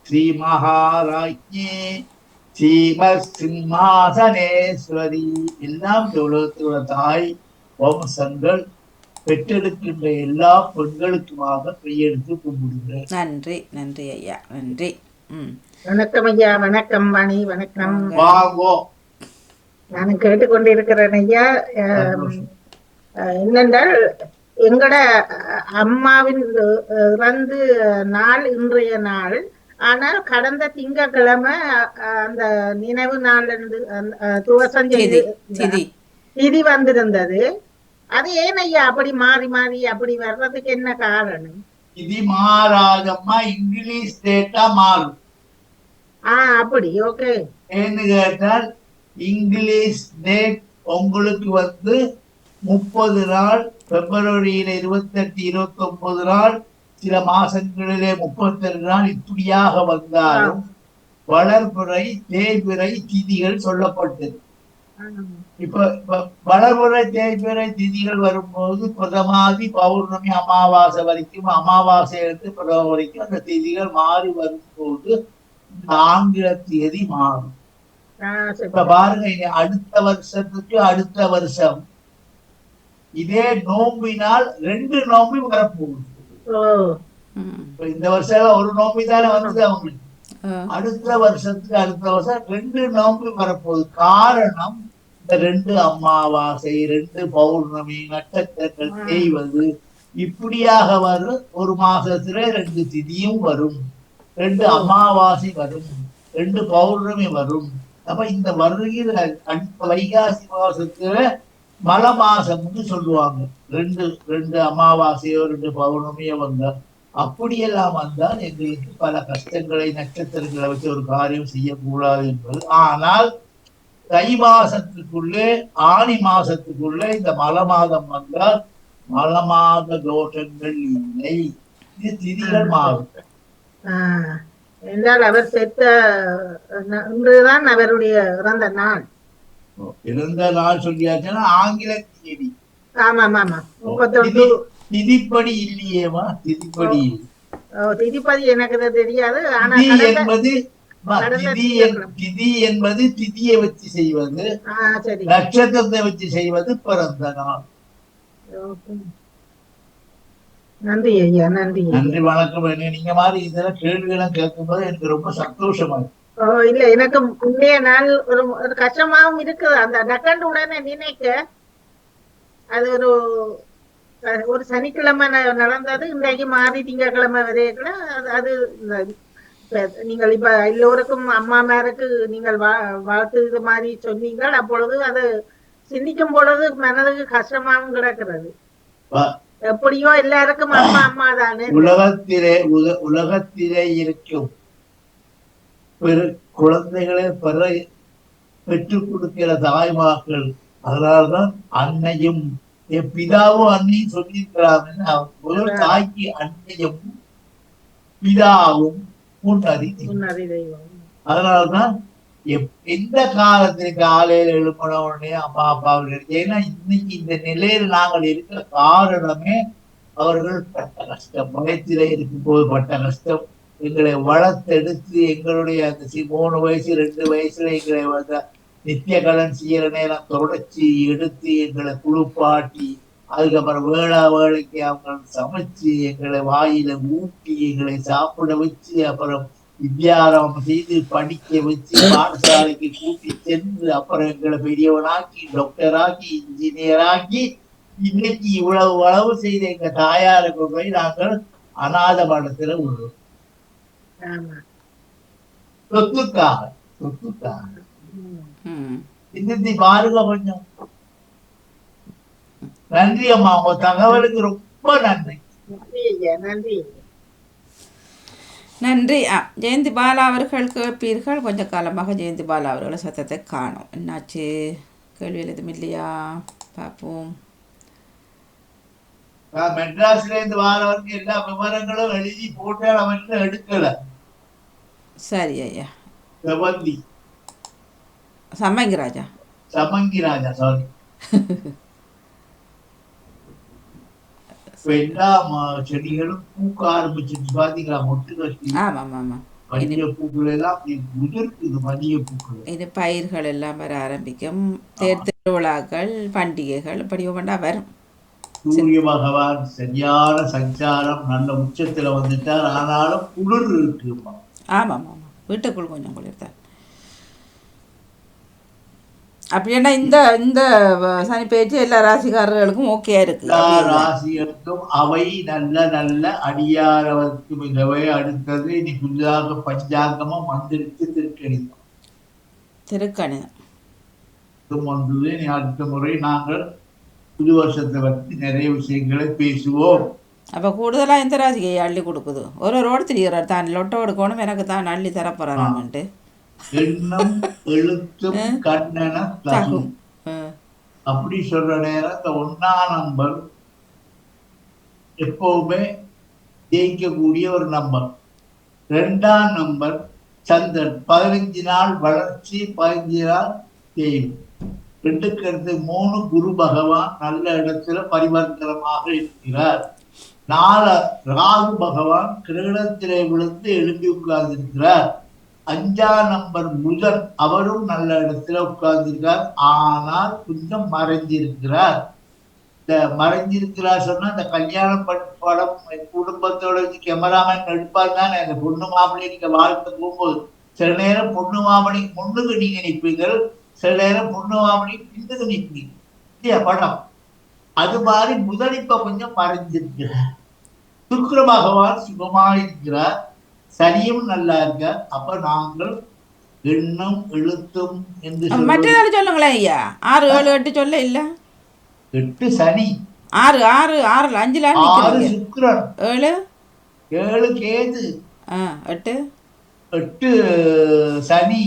Speaker 2: ஸ்ரீ மகாராஜ்ஞி ஸ்ரீமத் சிம்மாசனேஸ்வரி. எல்லாம் இந்த உலகத்தில் உள்ள தாய் வம்சங்கள் பெற்றெடுக்கின்ற எல்லா பெண்களுக்குமாக கையெடுத்து கும்பிடுகிறேன்.
Speaker 1: நன்றி நன்றி ஐயா, நன்றி.
Speaker 8: வணக்கம் ஐயா. வணக்கம் வாணி. வணக்கம்.
Speaker 2: வாங்கோ.
Speaker 8: நான் கேட்டுக்கொண்டிருக்கிறேன் ஐயா. என்னென்றால் எங்கட அம்மாவின் இறந்து நாள் இன்றைய நாள்.
Speaker 10: ஆனால் கடந்த திங்கட்கிழமை அந்த நினைவு நாள் துவசம்
Speaker 1: திதி திதி
Speaker 10: திதி வந்திருந்தது. அது ஏன் ஐயா அப்படி மாறி மாறி அப்படி வர்றதுக்கு என்ன காரணம்?
Speaker 2: திதி மாறாதம்மா, இங்கிலீஷ் டேட்டா மாறும்.
Speaker 10: அப்படி ஓகே.
Speaker 2: ஏன்னு கேட்டால் இங்கிலீஷ் டேட் உங்களுக்கு 30 நாள், பிப்ரவரியில 28, 29 நாள், சில மாசங்களிலே 32 நாள் இப்படியாக வந்தாலும் வளர்பிறை தேய்பிறை திதிகள் சொல்லப்பட்டது. இப்ப வளர்பிறை தேய்பிறை திதிகள் வரும்போது பிரதமாதி பௌர்ணமி அமாவாசை வரைக்கும், அமாவாசை எடுத்து பிரதம வரைக்கும் அந்த திதிகள் மாறி வரும்போது ஆங்கில தேதி மாறும். இப்ப பாருங்க, அடுத்த வருஷத்துக்கு அடுத்த வருஷம் இதே நோம்பினால் 2 நோம்பி வரப்போகுது. இந்த வருஷம் ஒரு நோம்பி தானே வந்தது அவங்களுக்கு. அடுத்த வருஷத்துக்கு அடுத்த வருஷம் 2 நோம்பி வரப்போகுது. காரணம், இந்த 2 அமாவாசை, 2 பௌர்ணமி, நட்சத்திரங்கள் தேய்வது இப்படியாக வரும். ஒரு மாசத்துல 2 திதியும் வரும், 2 அமாவாசை வரும், 2 பௌர்ணமி வரும். அப்ப இந்த வருகிற அடுத்த வைகாசி மாசத்துல மல மாசம்னு சொல்லுவாங்க. 2 அமாவாசையோ 2 பௌர்ணமியோ வந்தா, அப்படியெல்லாம் வந்தால் எங்களுக்கு பல கஷ்டங்களை, நட்சத்திரங்களை வச்சு ஒரு காரியம் செய்யக்கூடாது என்பது. ஆனால் தை மாசத்துக்குள்ளே ஆணி மாசத்துக்குள்ளே இந்த மல மாதம் வந்தால் மல மாத தோஷங்கள் இல்லை. இது திதிகள் மாறும்.
Speaker 10: என்றால் அவர் செத்த இன்றுதான் அவருடைய இறந்த நாள்.
Speaker 2: இறந்த நாள் சொல்லியாச்சுன்னா ஆங்கில தேதி. திதிப்படி இல்லையேமா, திதிப்படி
Speaker 10: திதிப்படி எனக்கு தெரியாது.
Speaker 2: திதி என்பது திதியை வச்சு செய்வது, நட்சத்திரத்தை வச்சு செய்வது பிறந்த நாள்.
Speaker 10: நன்றி ஐயா, நன்றி.
Speaker 2: நன்றி, வணக்கம். நீங்க மாதிரி இதெல்லாம் கேள்விகளும் கேட்கும்போது எனக்கு ரொம்ப சந்தோஷமா இருக்கு.
Speaker 10: இல்ல, எனக்கு முந்தைய நாள் ஒரு கஷ்டமாவும் இருக்குது. அந்த டக்கண்டு உடனே நினைக்க அது ஒரு சனிக்கிழமை நடந்தது, இன்றைக்கு மாறி திங்கட்கிழமை வரைக்குள்ள அது நீங்கள் இப்ப எல்லோருக்கும் அம்மாமாருக்கு நீங்கள் வாழ்த்து இது மாதிரி சொன்னீங்கள். அப்பொழுது அது சிந்திக்கும் பொழுது மனதுக்கு கஷ்டமாவும் கிடக்கிறது. எப்படியோ எல்லாருக்கும் அம்மா அம்மா தானே.
Speaker 2: உலகத்திலே இருக்கும் குழந்தைகளை பெற்றுக் கொடுக்கிற தாய்மார்கள். அதனால்தான் அன்னையும் பிதாவும் அன்னையும் சொல்லியிருக்கிறாங்க. முதல் தாய்க்கு அன்னையும் பிதாவும் முன்னறி தெய்வம். அதனால்தான் எந்த காலத்துல காலையில எழுப்பின உடனே அம்மா அப்பாவில், ஏன்னா இன்னைக்கு இந்த நிலையில் நாங்கள் இருக்கிற காரணமே அவர்கள் பட்ட கஷ்டம். வயத்தில இருக்கும்போது பட்ட கஷ்டம். எங்களை வளர்த்தெடுத்து எங்களுடைய அந்த 3 வயசு 2 வயசுல எங்களை நித்திய கடன் செய்யற நேரம் தொடச்சி எடுத்து எங்களை குளிப்பாட்டி, அதுக்கப்புறம் வேளைக்கு அவங்க சமைச்சு எங்களை வாயில ஊட்டி எங்களை சாப்பிட வச்சு, அப்புறம் வித்யாரம்பம் செய்து படிக்க வச்சு பாடசாலைக்கு கூட்டி சென்று, அப்புறம் எங்களை பெரியவனாக்கி, டாக்டராக்கி, இன்ஜினியராக்கி, இன்னைக்கு இவ்வளவு அளவு செய்த எங்க தாயாருக்கு போய் நாங்கள் அநாத மடத்துல உள்ளோம். சொத்துக்காக சிந்தித்து பாருங்க கொஞ்சம். நன்றி அம்மா, உங்க தகவலுக்கு ரொம்ப நன்றி.
Speaker 1: நன்றி. ஜெயந்தி பாலா அவர்கள் கேட்பீர்கள். கொஞ்சம் காலமாக ஜெயந்தி பாலா அவர்களை சத்தத்தை காணும். என்னாச்சு, கேள்வியில் எதுவும் இல்லையா? பார்ப்போம்.
Speaker 2: மெட்ராஸ்ல இருந்து வாரவருக்கு எல்லா விவரங்களும் எழுதி போட்டு அவன் எடுக்கல.
Speaker 1: சரி ஐயா.
Speaker 2: செவந்தி
Speaker 1: சமங்கிராஜா
Speaker 2: சாரி. எல்லா செடிகளும் பூக்க ஆரம்பிச்சிருச்சு பாத்தீங்களா? மொட்டு கட்டி. மதிய பூக்கள் எல்லாம் உதிர்க்குது. மதிய பூக்கள்
Speaker 1: இது பயிர்கள் எல்லாம் வர ஆரம்பிக்கும். தேர் திருவிழாக்கள், பண்டிகைகள் இப்படி ஒவ்வொன்றா வரும்.
Speaker 2: சூரிய பகவான் சரியான சஞ்சாரம், நல்ல உச்சத்துல வந்துட்டார். ஆனாலும் குளிர் இருக்குமா?
Speaker 1: ஆமாம் ஆமாம், வீட்டுக்குள் கொஞ்சம் குளிர் தான். அப்படின்னா இந்த இந்த சனி பேச்சு எல்லா ராசிக்காரர்களுக்கும் ஓகே இருக்கு.
Speaker 2: எல்லா ராசிகளுக்கும் அவை நல்ல நல்ல அடியாரவர்க்கு மிகவே அடுத்தது. இனி புதிதாக பஞ்சாங்கமும் வந்திருக்கு.
Speaker 1: திருக்கணிதம்
Speaker 2: ஒன்று. இனி அடுத்த முறை நாங்கள் புது வருஷத்தை பற்றி நிறைய விஷயங்களை பேசுவோம்.
Speaker 1: அப்போ கூடுதலாக எந்த ராசிக்கு அள்ளி கொடுக்குது? ஒரு ரோடு திரிகிறார் தான் லொட்டை எடுக்கணும் எனக்கு தான் அள்ளி தரப்போறாராமன்ட்டு.
Speaker 2: எண்ணம் எழுத்தும் கண்ணன தகும் அப்படி சொல்ற நேரம் இந்த 1ஆம் நம்பர் எப்பவுமே ஜெயிக்கக்கூடிய ஒரு நம்பர். 2ஆம் நம்பர் சந்திரன் 15 நாள் வளர்ச்சி, 15 நாள் தேய்வு. 2க்கு அடுத்து 3 குரு பகவான் நல்ல இடத்துல பரிவர்த்தனமாக இருக்கிறார். 4 ராகு பகவான் கிரகணத்திலே விழுந்து எழுப்பி உட்கார்ந்து இருக்கிறார். 5ஆம் நம்பர் புதன் அவரும் நல்ல இடத்துல உட்கார்ந்திருக்கார். ஆனால் கொஞ்சம் மறைஞ்சிருக்கிறார். இந்த மறைஞ்சிருக்கிறார் சொன்னா இந்த கல்யாணம் படம் குடும்பத்தோட வச்சு கேமராமேன் எடுப்பார் தானே. அந்த பொண்ணு மாப்பிள்ளை நீங்க வாழ்க்கை போகும்போது சில நேரம் பொண்ணு மாமணி முன்னுக்கு நீங்க நிற்பீர்கள், சில நேரம் பொண்ணு மாமணி பின்னுக்கு நிற்பீங்க இல்லையா படம். அது மாதிரி புதன் இப்ப கொஞ்சம் மறைஞ்சிருக்கிறார். சுக்கிர பகவான் சுகமாயிருக்கிறார். சனியும் நல்லா இருக்க. அப்ப நாங்கள் எண்ணம் எழுத்தும் என்று
Speaker 1: மற்றதால சொல்லுங்களேன் ஐயா. 6 7 8 சொல்ல இல்ல.
Speaker 2: 8 சனி,
Speaker 1: 6 6 6 5
Speaker 2: 6 சுக்கிரன்,
Speaker 1: 7
Speaker 2: கேது,
Speaker 1: 8
Speaker 2: சனி,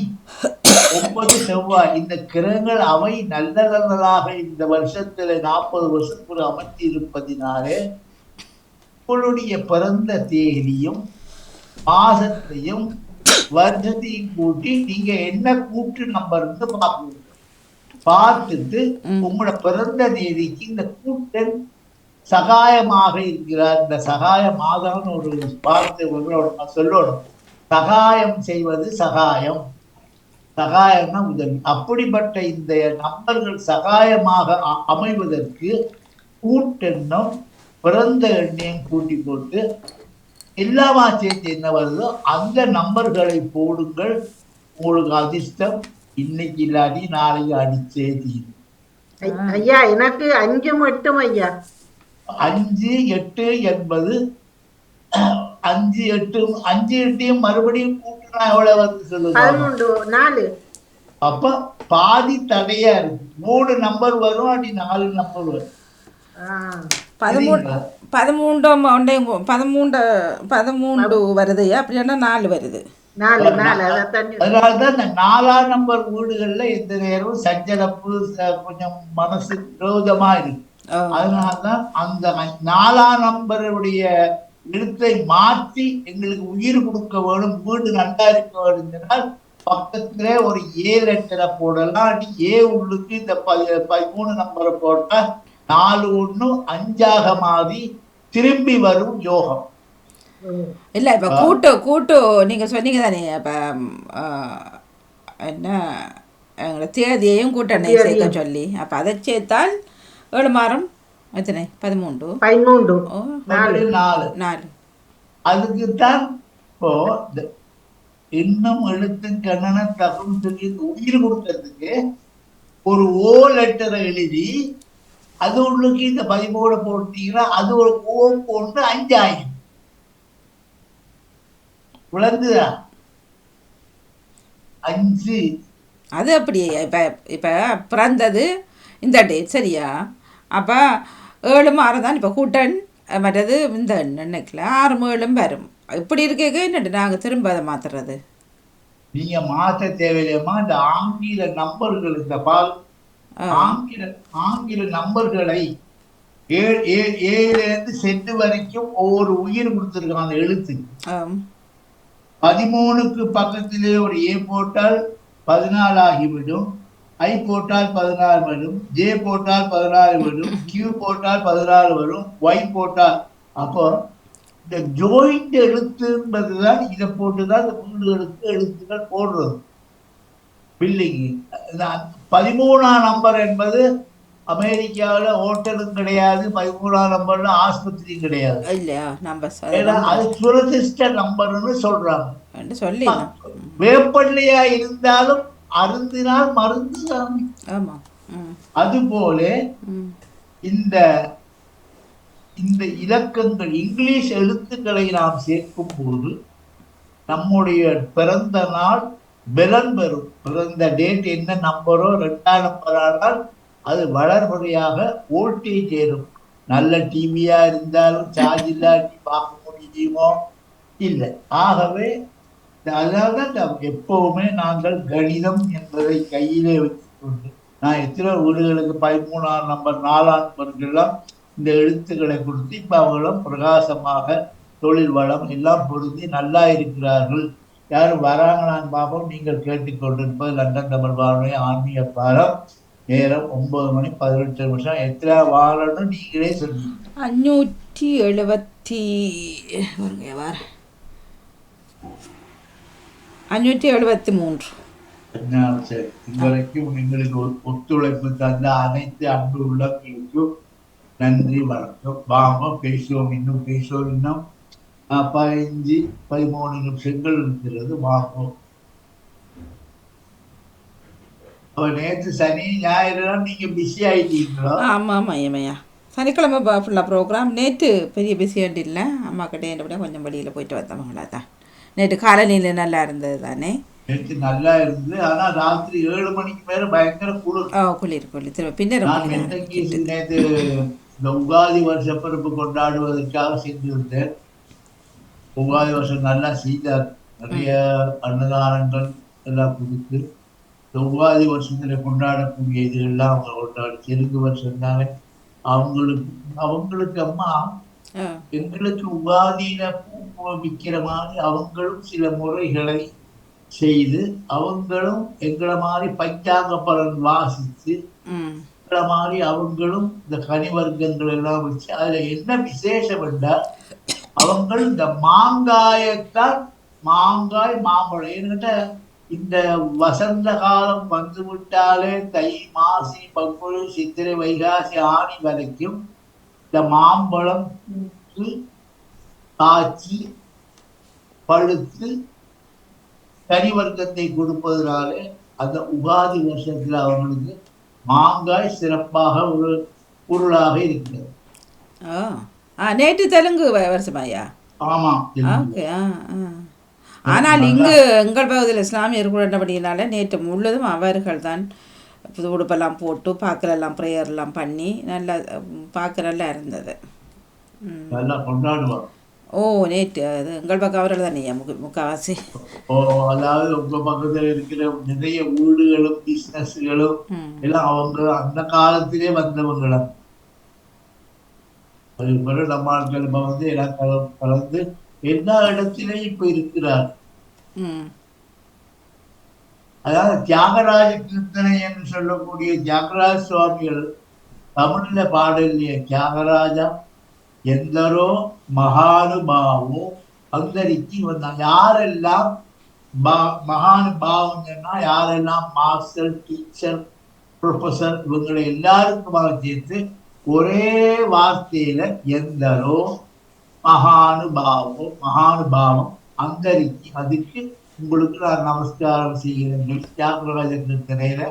Speaker 2: 9 செவ்வாய். இந்த கிரகங்கள் அவை நல்ல நல்லதாக இந்த வருஷத்துல 40 வருஷத்துக்கு அமைச்சி இருப்பதினாலே உங்களுடைய பிறந்த தேதியும் மாசத்தையும் வருஷத்தையும் கூட்டி நீங்க என்ன கூட்டு நம்பர் பார்த்துட்டு உங்களோட பிறந்த தேதிக்கு இந்த கூட்டன் சகாயமாக இருக்கிறார். இந்த சகாய மாதம்னு ஒரு வார்த்தை சொல்லணும். சகாயம் செய்வது சகாயம், சகாயம்னா உதவி. அப்படிப்பட்ட இந்த நம்பர்கள் சகாயமாக அமைவதற்கு கூட்டெண்ணம் பிறந்த எண்ணையும் கூட்டி போட்டு எல்லாமா சேர்த்து என்ன வருதோ அந்த நம்பர்களை போடுங்கள். உங்களுக்கு அதிர்ஷ்டம் இன்னைக்கு இல்லாட்டி நாளைக்கு அடிச்சே தீரும்.
Speaker 10: ஐயா எனக்கு 5 மட்டும் ஐயா.
Speaker 2: 5 8 என்பது 5 8 மறுபடியும் கூட்டினா எவ்வளவு வந்து சொல்லுங்க.
Speaker 10: 4.
Speaker 2: அப்ப பாதி தடையா இருக்கு. 3 நம்பர் வரும், அப்படி 4 நம்பர் வரும்.
Speaker 1: 13 வருது. அப்படின்னா 4 வருது.
Speaker 2: அதனாலதான் இந்த 4ஆம் நம்பர் வீடுகள்ல எந்த நேரமும் சஞ்சலப்பு, கொஞ்சம் மனசு விரோதமா இருக்கு. அதனாலதான் அந்த 4ஆம் நம்பருடைய எழுத்தை மாற்றி எங்களுக்கு உயிர் கொடுக்க வேணும், வீடு நல்லா இருக்க வேணும்னால் பக்கத்திலே ஒரு 7 லெட்டரை போடலாம். ஏ உள்ளுக்கு இந்த 13 நம்பரை போட்டா 4 1 5ஆக மாறி திரும்பி வரும் யோகம்.
Speaker 1: இல்ல இப்ப கூட்டு நீங்க சொன்னீங்க தானே. இப்ப என்ன எங்களை தேதியையும் கூட்டணை சேர்க்க சொல்லி, அப்ப அதை சேர்த்தால் 7 மாதம் எத்தனை? 13 4.
Speaker 2: அதுக்குத்தான் இப்போ இன்னும் எழுத்து கண்ணன தகும் சொல்லி உயிர் கொடுக்கறதுக்கு ஒரு ஓ லெட்டரை எழுதி அது உள்ளுக்கு இந்த 13 போட்டீங்கன்னா அது ஒரு ஓ போட்டு 5 ஆயிடும். விளங்குதா? 5
Speaker 1: அது அப்படியே. இப்ப பிறந்தது இந்த டேட் சரியா? அப்ப 7 மாதம் தான் இப்ப கூட்டன். மற்றது இந்த நினைக்கல 6 7 வரும். இப்படி இருக்க என்னட்டு நாங்க திரும்ப அதை மாத்துறது?
Speaker 2: நீங்க மாற்ற தேவையில்லையம்மா. இந்த ஆங்கில நம்பர்கள், இந்த ஆங்கில நம்பர்களை 7 செட்டு வரைக்கும் ஒவ்வொரு உயிர் கொடுத்துருக்காங்க எழுத்து. 13க்கு பக்கத்திலே ஒரு ஏ போட்டால் 14 ஆகிவிடும். ஐ போட்டால் 16 வரும். ஜே போட்டால் 16 வரும். கியூ போட்டால் 16 வரும். ஒய் போட்டால். அப்போ இந்த ஜோயிண்ட் எழுத்துன்றதுதான் இதை போட்டுதான் இந்த 3 எழுத்துக்கள் போடுறது பில்லிங்கு. 13ஆம் நம்பர் என்பது அமெரிக்காவில் ஹோட்டலும் கிடையாது, 13ஆம் நம்பர்ல ஆஸ்பத்திரியும் கிடையாது. அது சுரதிஷ்ட நம்பர்னு சொல்றாங்க. வேப்பள்ளியா இருந்தாலும் அருந்தினால் மருந்து சாமி.
Speaker 1: ஆமா.
Speaker 2: அதுபோல இந்த இந்த இலக்கங்கள் இங்கிலீஷ் எழுத்துக்களை நாம் சேர்க்கும் போது நம்முடைய பிறந்த நாள் பலன் பெறும். பிறந்த டேட் என்ன நம்பரோ 2ஆம் நம்பர் ஆனால் அது வளர்முறையாக வோல்டேஜ் ஏறும். நல்ல டிவியா இருந்தாலும் சார்ஜ் இல்லாட்டி பார்க்க முடியுமோ இல்லை. ஆகவே அதனால்தான் எப்பவுமே நாங்கள் கணிதம் என்பதை கையிலே வச்சுக்கொண்டு நான் எத்தனை வீடுகளுக்கு 13ஆம் நம்பர் 4ஆம் நம்பர்கள்லாம் இந்த எழுத்துக்களை கொடுத்து இப்ப அவங்களும் பிரகாசமாக தொழில் வளம் எல்லாம் பொருந்தி நல்லா இருக்கிறார்கள். யாரும் வராங்களான்னு பார்ப்போம். நீங்கள் கேட்டுக்கொண்டிருப்பது லண்டன் தமிழ் வானொலி ஆன்மீக பாரம். நேரம் 9 மணி 18 நிமிஷம். எத்தனை வாரம்னு நீங்களே சொன்னீங்க.
Speaker 1: 573.
Speaker 2: சரி, இதுவரைக்கும் எங்களுக்கு ஒத்துழைப்பு தந்த அனைத்து அன்பு உள்ளவங்களுக்கும் நன்றி, வணக்கம். வாங்க பேசுவோம், இன்னும் பேசுவோம். இன்னும் 15-13 நிமிஷங்கள் இருக்கிறது. வாங்கும் நேற்று சனி ஞாயிறு நீங்க பிஸி ஆயிட்டீங்களோ?
Speaker 1: ஆமா ஐயா, சனிக்கிழமை ஃபுல்லாக ப்ரோக்ராம். நேற்று பெரிய பிஸியாண்டு இல்லை. அம்மா கிட்டே என்ன கொஞ்சம் வெளியில் போயிட்டு வந்தவங்களா தான். நேற்று காலநிலை நல்லா இருந்தது தானே?
Speaker 2: நேற்று நல்லா இருந்தது. ஆனா ராத்திரி 7 மணிக்கு மேல பயங்கர குளிர்.
Speaker 1: குளிர் திரும்ப பின்னர்
Speaker 2: நேற்று இந்த உகாதி வருஷ பிறப்பு கொண்டாடுவதற்காக சென்றிருந்தேன். உகாதி வருஷம் நல்லா செய்தார். நிறைய அன்னதானங்கள் எல்லாம் கொடுத்து இந்த உகாதி வருஷத்துல கொண்டாடக்கூடிய இதுகள்லாம் அவங்க கொண்டாடு. தெலுங்கு வருஷம் தானே அவங்களுக்கு அம்மா எங்களுக்கு உகாதியில பூ விற்கிற மாதிரி அவங்களும் சில முறைகளை செய்து அவங்களும் எங்களை மாதிரி பஞ்சாங்க பலன் வாசித்து எங்களை மாதிரி அவங்களும் இந்த கனிவர்க்கங்கள் எல்லாம் வச்சு அதுல என்ன விசேஷம் என்றால் அவங்கள் இந்த மாங்காயத்தான் மாங்காய் மாம்பழம் என்கிட்ட இந்த வசந்த காலம் வந்து விட்டாலே தை மாசி பங்குனி சித்திரை வைகாசி ஆணி வரைக்கும் இந்த மாம்பழம் பூத்து காய்ச்சி பழுத்து கனிவர்க்கத்தை கொடுப்பதனாலே அந்த உகாதி வருஷத்துல அவங்களுக்கு மாங்காய் சிறப்பாக ஒரு பொருளாக இருக்கிறது.
Speaker 1: நேற்று தெலுங்கு வருஷமாயா?
Speaker 2: ஆமா.
Speaker 1: ஆனால் இங்கு எங்கள் பகுதியில் இஸ்லாமியர் கூடபடியினால நேற்று முழுவதும் அவர்கள் தான் புது உடுப்பெல்லாம் போட்டு பார்க்கறெல்லாம் ப்ரேயர்லாம் பண்ணி நல்லா பார்க்க நல்லா இருந்தது.
Speaker 2: நல்லா கொண்டாடுவாங்க.
Speaker 1: நேற்று அது எங்கள் பக்கம் அவர்கள் தானே முக்கால்வாசி.
Speaker 2: அதாவது உங்க பக்கத்தில் இருக்கிற நிறைய வீடுகளும் பிசினஸ்களும் எல்லாம் அவங்க அந்த காலத்திலே வந்தவங்களும் நம்ம வந்து எல்லாம் கலந்து எல்லா இடத்திலையும் இப்ப இருக்கிறார். அதாவது தியாகராஜ கீர்த்தனை என்று சொல்லக்கூடிய தியாகராஜ சுவாமிகள் தமிழ்ல பாடல்லையே தியாகராஜா எந்தரோ மகானுபாவோ அந்தரிக்கு வந்தாங்க. யாரெல்லாம் மகானுபாவம் சொன்னா யாரெல்லாம் மாஸ்டர் டீச்சர் ப்ரொஃபஸர் இவங்களை எல்லாருக்குமாக சேர்த்து ஒரே வார்த்தையில எந்தரோ மகானுபாவம் அந்தரிக்கு. அதுக்கு உங்களுக்கு நான் நமஸ்காரம் செய்கிறேன். தியாகராஜ கீர்த்தனையில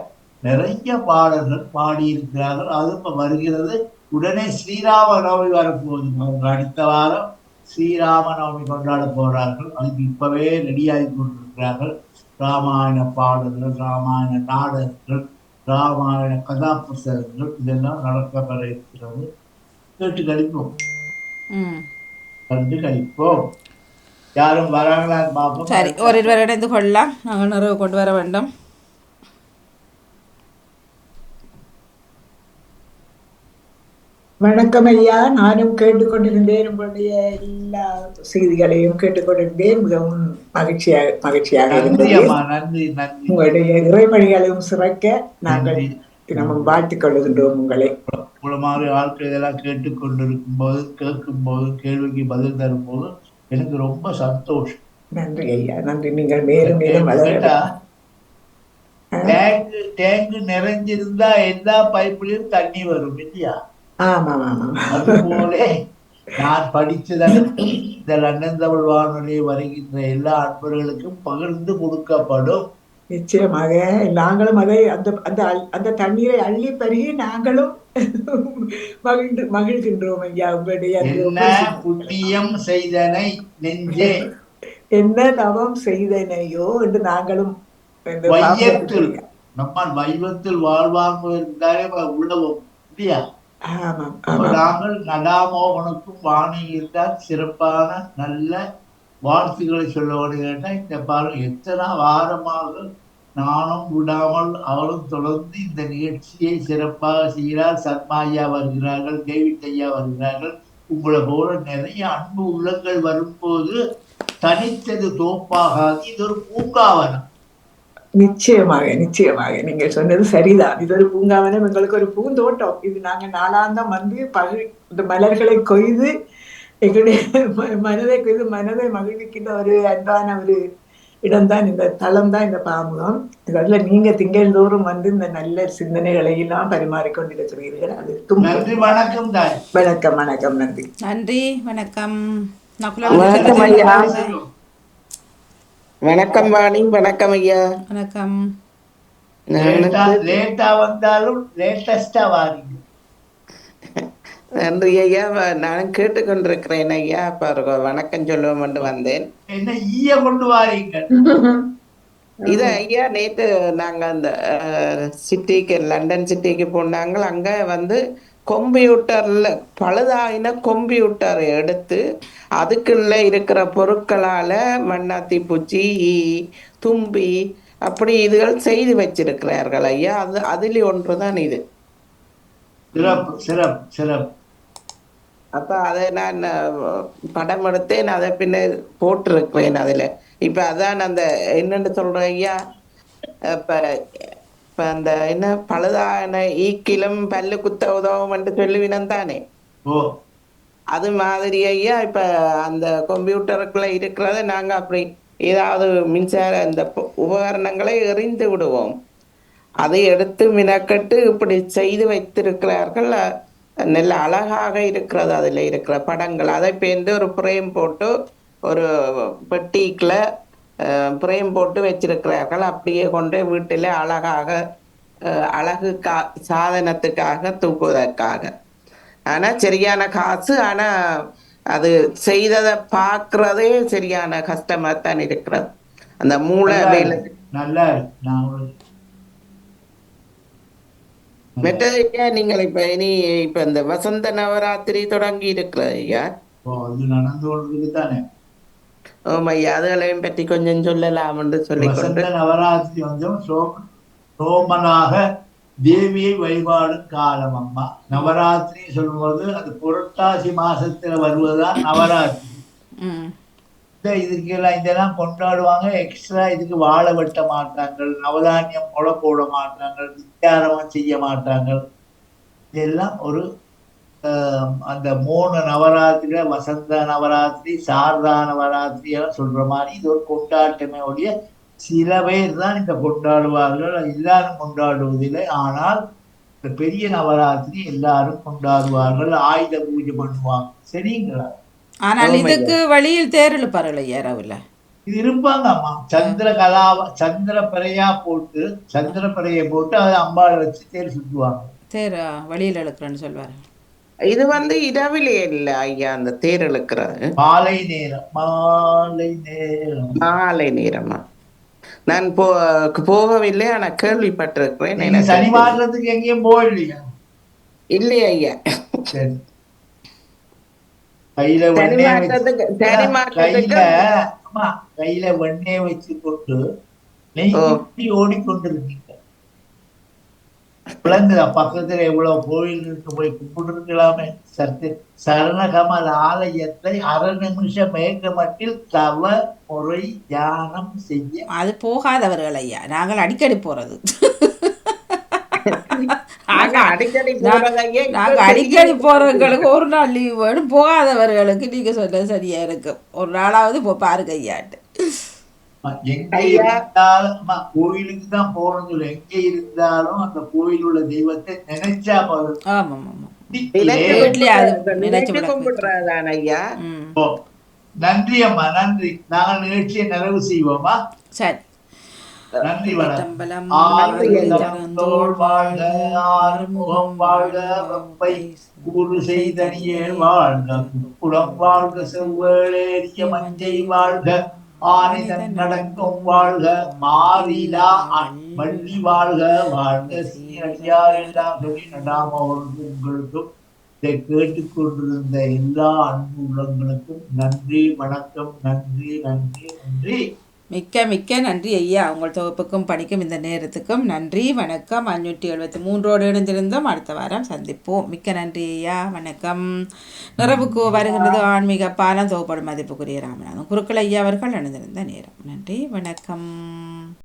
Speaker 2: நிறைய பாடல்கள் பாடியிருக்கிறார்கள். அது இப்ப வருகிறது. உடனே ஸ்ரீராம நவமி வரப்போகுது. அடுத்த வாரம் ஸ்ரீராம நவமி கொண்டாட போறார்கள். அதுக்கு இப்பவே ரெடியாகி கொண்டிருக்கிறார்கள். ராமாயண பாடல்கள், ராமாயண நாடகங்கள், ராமாயண கதாபுஸ்தகங்கள் இதெல்லாம் நடக்கப்பட இருக்கிறது. கேட்டு கழிப்போம், கண்டு கழிப்போம். யாரும் வராங்களான்னு பார்ப்போம்.
Speaker 1: சரி, ஒருவர் இணைந்து கொள்ளலாம். நாங்கள் நிறைவு கொண்டு வர வேண்டும்.
Speaker 5: வணக்கம் ஐயா. நானும் கேட்டுக்கொண்டிருந்தேன். உங்களுடைய எல்லா செய்திகளையும் கேட்டுக்கொண்டிருந்தேன். மிகவும் மகிழ்ச்சியாக இருந்தது. உங்களுடைய இறைமொழிகளையும் சிறக்க நாங்கள் நம்ம வாழ்த்துக் கொள்ளுகின்றோம் உங்களை.
Speaker 2: மாதிரி ஆட்கள் இதெல்லாம் கேட்டுக்கொண்டிருக்கும் போது கேட்கும் போது கேள்விக்கு பதில் தரும் போது எனக்கு ரொம்ப சந்தோஷம்.
Speaker 5: நன்றி ஐயா, நன்றி. நீங்கள் மேலும் மேலும்
Speaker 2: டேங்க் நிறைஞ்சிருந்தா எல்லா பைப்புலயும் தண்ணி வரும் இல்லையா? அதுபோல நான் படிச்சதான இந்த லண்டன் தமிழ் வானொலி வருகின்ற எல்லா அன்பர்களுக்கும் பகிர்ந்து கொடுக்கப்படும்.
Speaker 5: நிச்சயமாக நாங்களும் அதை அந்த அந்த அந்த தண்ணீரை அள்ளி பருகி நாங்களும் மகிழ்கின்றோம் ஐயா. உங்களுடைய
Speaker 2: என்ன புண்ணியம் செய்தனை நெஞ்சே,
Speaker 5: என்ன தவம் செய்தனையோ என்று நாங்களும்
Speaker 2: வையத்தில் நம்மால் வைவத்தில் வாழ்வாங்குவதற்காக உழவும் இல்லையா? நாங்கள் நடாமோகனுக்கும் வாணி இருந்தால் சிறப்பான நல்ல வாழ்த்துக்களை சொல்ல வேண்டிய இந்த பாருங்க, எத்தனை வாரமாக நானும் விடாமல் அவரும் தொடர்ந்து இந்த நிகழ்ச்சியை சிறப்பாக செய்கிறார். சர்மா ஐயா வருகிறார்கள், டேவிட் ஐயா வருகிறார்கள். உங்களை போல நிறைய அன்பு உள்ளங்கள் வரும்போது தனித்தது தோப்பாகாது, இது ஒரு பூங்காவனம்.
Speaker 5: நிச்சயமாக நிச்சயமாக நீங்கள் சொன்னது சரிதான். இது ஒரு பூங்காவனம், எங்களுக்கு ஒரு பூந்தோட்டம். இது நாங்க நாளாந்தம் வந்து இந்த மலர்களை கொய்து எங்களுடைய மனதை கொய்து மனதை மகிழ்விக்கின்ற ஒரு அன்பான ஒரு இடம்தான் இந்த தளம் தான் இந்த பாமுகம். இதுல நீங்க திங்கள் தோறும் வந்து இந்த நல்ல சிந்தனைகளை எல்லாம் பரிமாறிக்கொண்டிருக்கிறீர்கள். அது
Speaker 2: நன்றி. வணக்கம்.
Speaker 5: வணக்கம் வணக்கம். நன்றி
Speaker 1: நன்றி. வணக்கம்.
Speaker 11: வணக்கம் ஐயா. வணக்கம் வாணி. வணக்கம் ஐயா.
Speaker 1: வணக்கம்.
Speaker 2: லேட்டா வந்தாலும் லேட்டஸ்டா வாரீங்க.
Speaker 11: நன்றி ஐயா. நான் கேட்டுக்கொண்டிருக்கிறேன் ஐயா. பாருங்க, வணக்கம் சொல்லுவோம் என்று வந்தேன்.
Speaker 2: என்ன ஈய கொண்டு வாரீங்க?
Speaker 11: இது ஐயா, நேற்று நாங்க அந்த சிட்டிக்கு, லண்டன் சிட்டிக்கு போனாங்க. அங்க வந்து கம்ப்யூட்டர்ல பழுதாயின கம்ப்யூட்டரை எடுத்து அதுக்குள்ள இருக்கிற பொருட்களால மண்ணாத்தி பூச்சி, தும்பி, அப்படி இதுகள் செய்து வச்சிருக்கிறார்கள் ஐயா. அதுல ஒன்றுதான் இது.
Speaker 2: சிறப்பு சிறப்பு சிறப்பு.
Speaker 11: அப்ப அதை நான் படம் எடுத்தேன், அதை பின்ன போட்டிருக்கிறேன் அதுல. இப்ப அதான் அந்த என்னன்னு சொல்றேன் ஐயா, இப்ப அந்த என்ன பழுதான ஈக்கிலும் பல்லு குத்த உதவும் என்று சொல்லுவினம் தானே, அது மாதிரி ஐயா இப்ப அந்த கம்ப்யூட்டருக்குள்ள இருக்கிறத நாங்க அப்படி ஏதாவது மின்சார இந்த உபகரணங்களை எறிந்து விடுவோம். அதை எடுத்து மினக்கட்டு இப்படி செய்து வைத்திருக்கிறார்கள். நல்ல அழகாக இருக்கிறது அதுல இருக்கிற படங்கள். அதை பேர்ந்து ஒரு பிரேம் போட்டு ஒரு பெட்டிக்குள்ள பிரேம் போட்டு வச்சிருக்கிறார்கள். அப்படியே கொண்டு வீட்டில அழகாக அழகு சாதனத்துக்காக தூக்குவதற்காக. ஆனா சரியான காசு. ஆனா அது செய்ததை பார்க்கறதே சரியான கஷ்டமா தான் இருக்கிறது. அந்த மூளை வேலை
Speaker 2: நல்லா.
Speaker 11: மெட்டது ஐயா, நீங்கள் இப்ப இனி இப்ப இந்த வசந்த நவராத்திரி தொடங்கி இருக்கிறது ஐயா.
Speaker 2: நடந்து கொண்டிருக்கு தானே?
Speaker 11: ஆமா ஐயா, அதுகளையும் பற்றி கொஞ்சம் சொல்லலாம் என்று சொல்லிக்கொண்டு.
Speaker 2: நவராத்திரி வந்து சோமனாக தேவியை வழிபாடும் காலம் அம்மா. நவராத்திரி சொல்லும்போது அது புரட்டாசி மாசத்துல வருவதுதான் நவராத்திரி. இதுக்கெல்லாம் இதெல்லாம் கொண்டாடுவாங்க. எக்ஸ்ட்ரா இதுக்கு வாழை வெட்ட மாட்டாங்க, நவதானியம் முளை போட மாட்டாங்க, வித்தியாரமும் செய்ய மாட்டாங்க. இதெல்லாம் ஒரு அந்த 3 நவராத்திரியில வசந்த நவராத்திரி, சாரதா நவராத்திரி எல்லாம் சொல்ற மாதிரி இது ஒரு கொண்டாட்டமே ஒழிய சில பேர் தான் இந்த கொண்டாடுவார்கள். எல்லாரும் கொண்டாடுவதில்லை. ஆனால் இந்த பெரிய நவராத்திரி எல்லாரும் கொண்டாடுவார்கள். ஆயுத பூஜை பண்ணுவாங்க. சரிங்களா?
Speaker 1: ஆனால் இதுக்கு வழியில் தேர் இழுப்பார்கள் இரவுல.
Speaker 2: இது இருப்பாங்க அம்மா. சந்திர பிறையா போட்டு, சந்திர பிறையை போட்டு அதை அம்பாளை வச்சு தேர் சுற்றுவாங்க.
Speaker 1: தேர் வழியில் இழுக்கிறேன்னு சொல்வாரு.
Speaker 11: இது வந்து இரவிலே இல்லை ஐயா, அந்த தேர் இழுக்கிறது
Speaker 2: மாலை நேரம். மாலை நேரம்.
Speaker 11: மாலை நேரமா? நான் போகவில்லை, ஆனா கேள்விப்பட்டிருக்கிறேன்.
Speaker 2: சனி மாற்றத்துக்கு எங்கேயும் போகலையா?
Speaker 11: இல்லையா ஐயா.
Speaker 2: சரி. கையில வெண்ணெய் வச்சு கொண்டு நெய் ஓடிக்கொண்டிருக்கீங்க. விளங்குதா? பக்கத்துல எவ்வளவு கோயில்களுக்கு போய் கும்பிட்டுருக்கலாமே. சரண கமல் ஆலயத்தை 1/2 நிமிஷம் மேற்க மட்டில் தவ முறை தியானம் செய்ய.
Speaker 1: அது போகாதவர்கள் ஐயா, நாங்கள் அடிக்கடி போறது. அடிக்கடி போறவங்களுக்கு ஒரு நாள் லீவ் வேணும். போகாதவர்களுக்கு நீங்க சொல்றது சரியா இருக்கும். ஒரு நாளாவது பாருங்க ஐயாட்டு.
Speaker 2: எங்க இருந்தாலும் கோயிலுக்கு தான் போகணும் சொல்ல. எங்க இருந்தாலும் அந்த கோயில் உள்ள தெய்வத்தை நினைச்சா போதும். நன்றி அம்மா, நன்றி. நாங்கள் நிகழ்ச்சியை நிறைவு செய்வோமா?
Speaker 1: சரி.
Speaker 2: நன்றி வணக்கம்.
Speaker 1: சிற்றம்பலம்.
Speaker 2: ஆறுதோள் வாழ்க, ஆறுமுகம் வாழ்க, வெப்பை கூறு செய்தனியே வாழ்க, குளம் வாழ்க, செவ்வேளேறிய மஞ்சை வாழ்க, ஆனிதன் நடக்கும் வாழ்க, மாறிலா வள்ளி வாழ்க வாழ்க, சீரடியார் எல்லாம் சொல்லி நடாம உங்களுக்கும் இதை கேட்டுக்கொண்டிருந்த எல்லா அன்பு உள்ளங்களுக்கும் நன்றி வணக்கம். நன்றி நன்றி நன்றி.
Speaker 1: மிக்க மிக்க நன்றி ஐயா. உங்கள் தொகுப்புக்கும் பணிக்கும் இந்த நேரத்துக்கும் நன்றி வணக்கம். 573 இணைந்திருந்தோம். அடுத்த வாரம் சந்திப்போம். மிக்க நன்றி ஐயா. வணக்கம். நிறைவுக்கு வருகின்றது ஆன்மீக பாலம் தொகுப்படும் மதிப்புக்குரிய ராமநாதன் குருக்கள் ஐயா அவர்கள் இணைந்திருந்த நேரம். நன்றி வணக்கம்.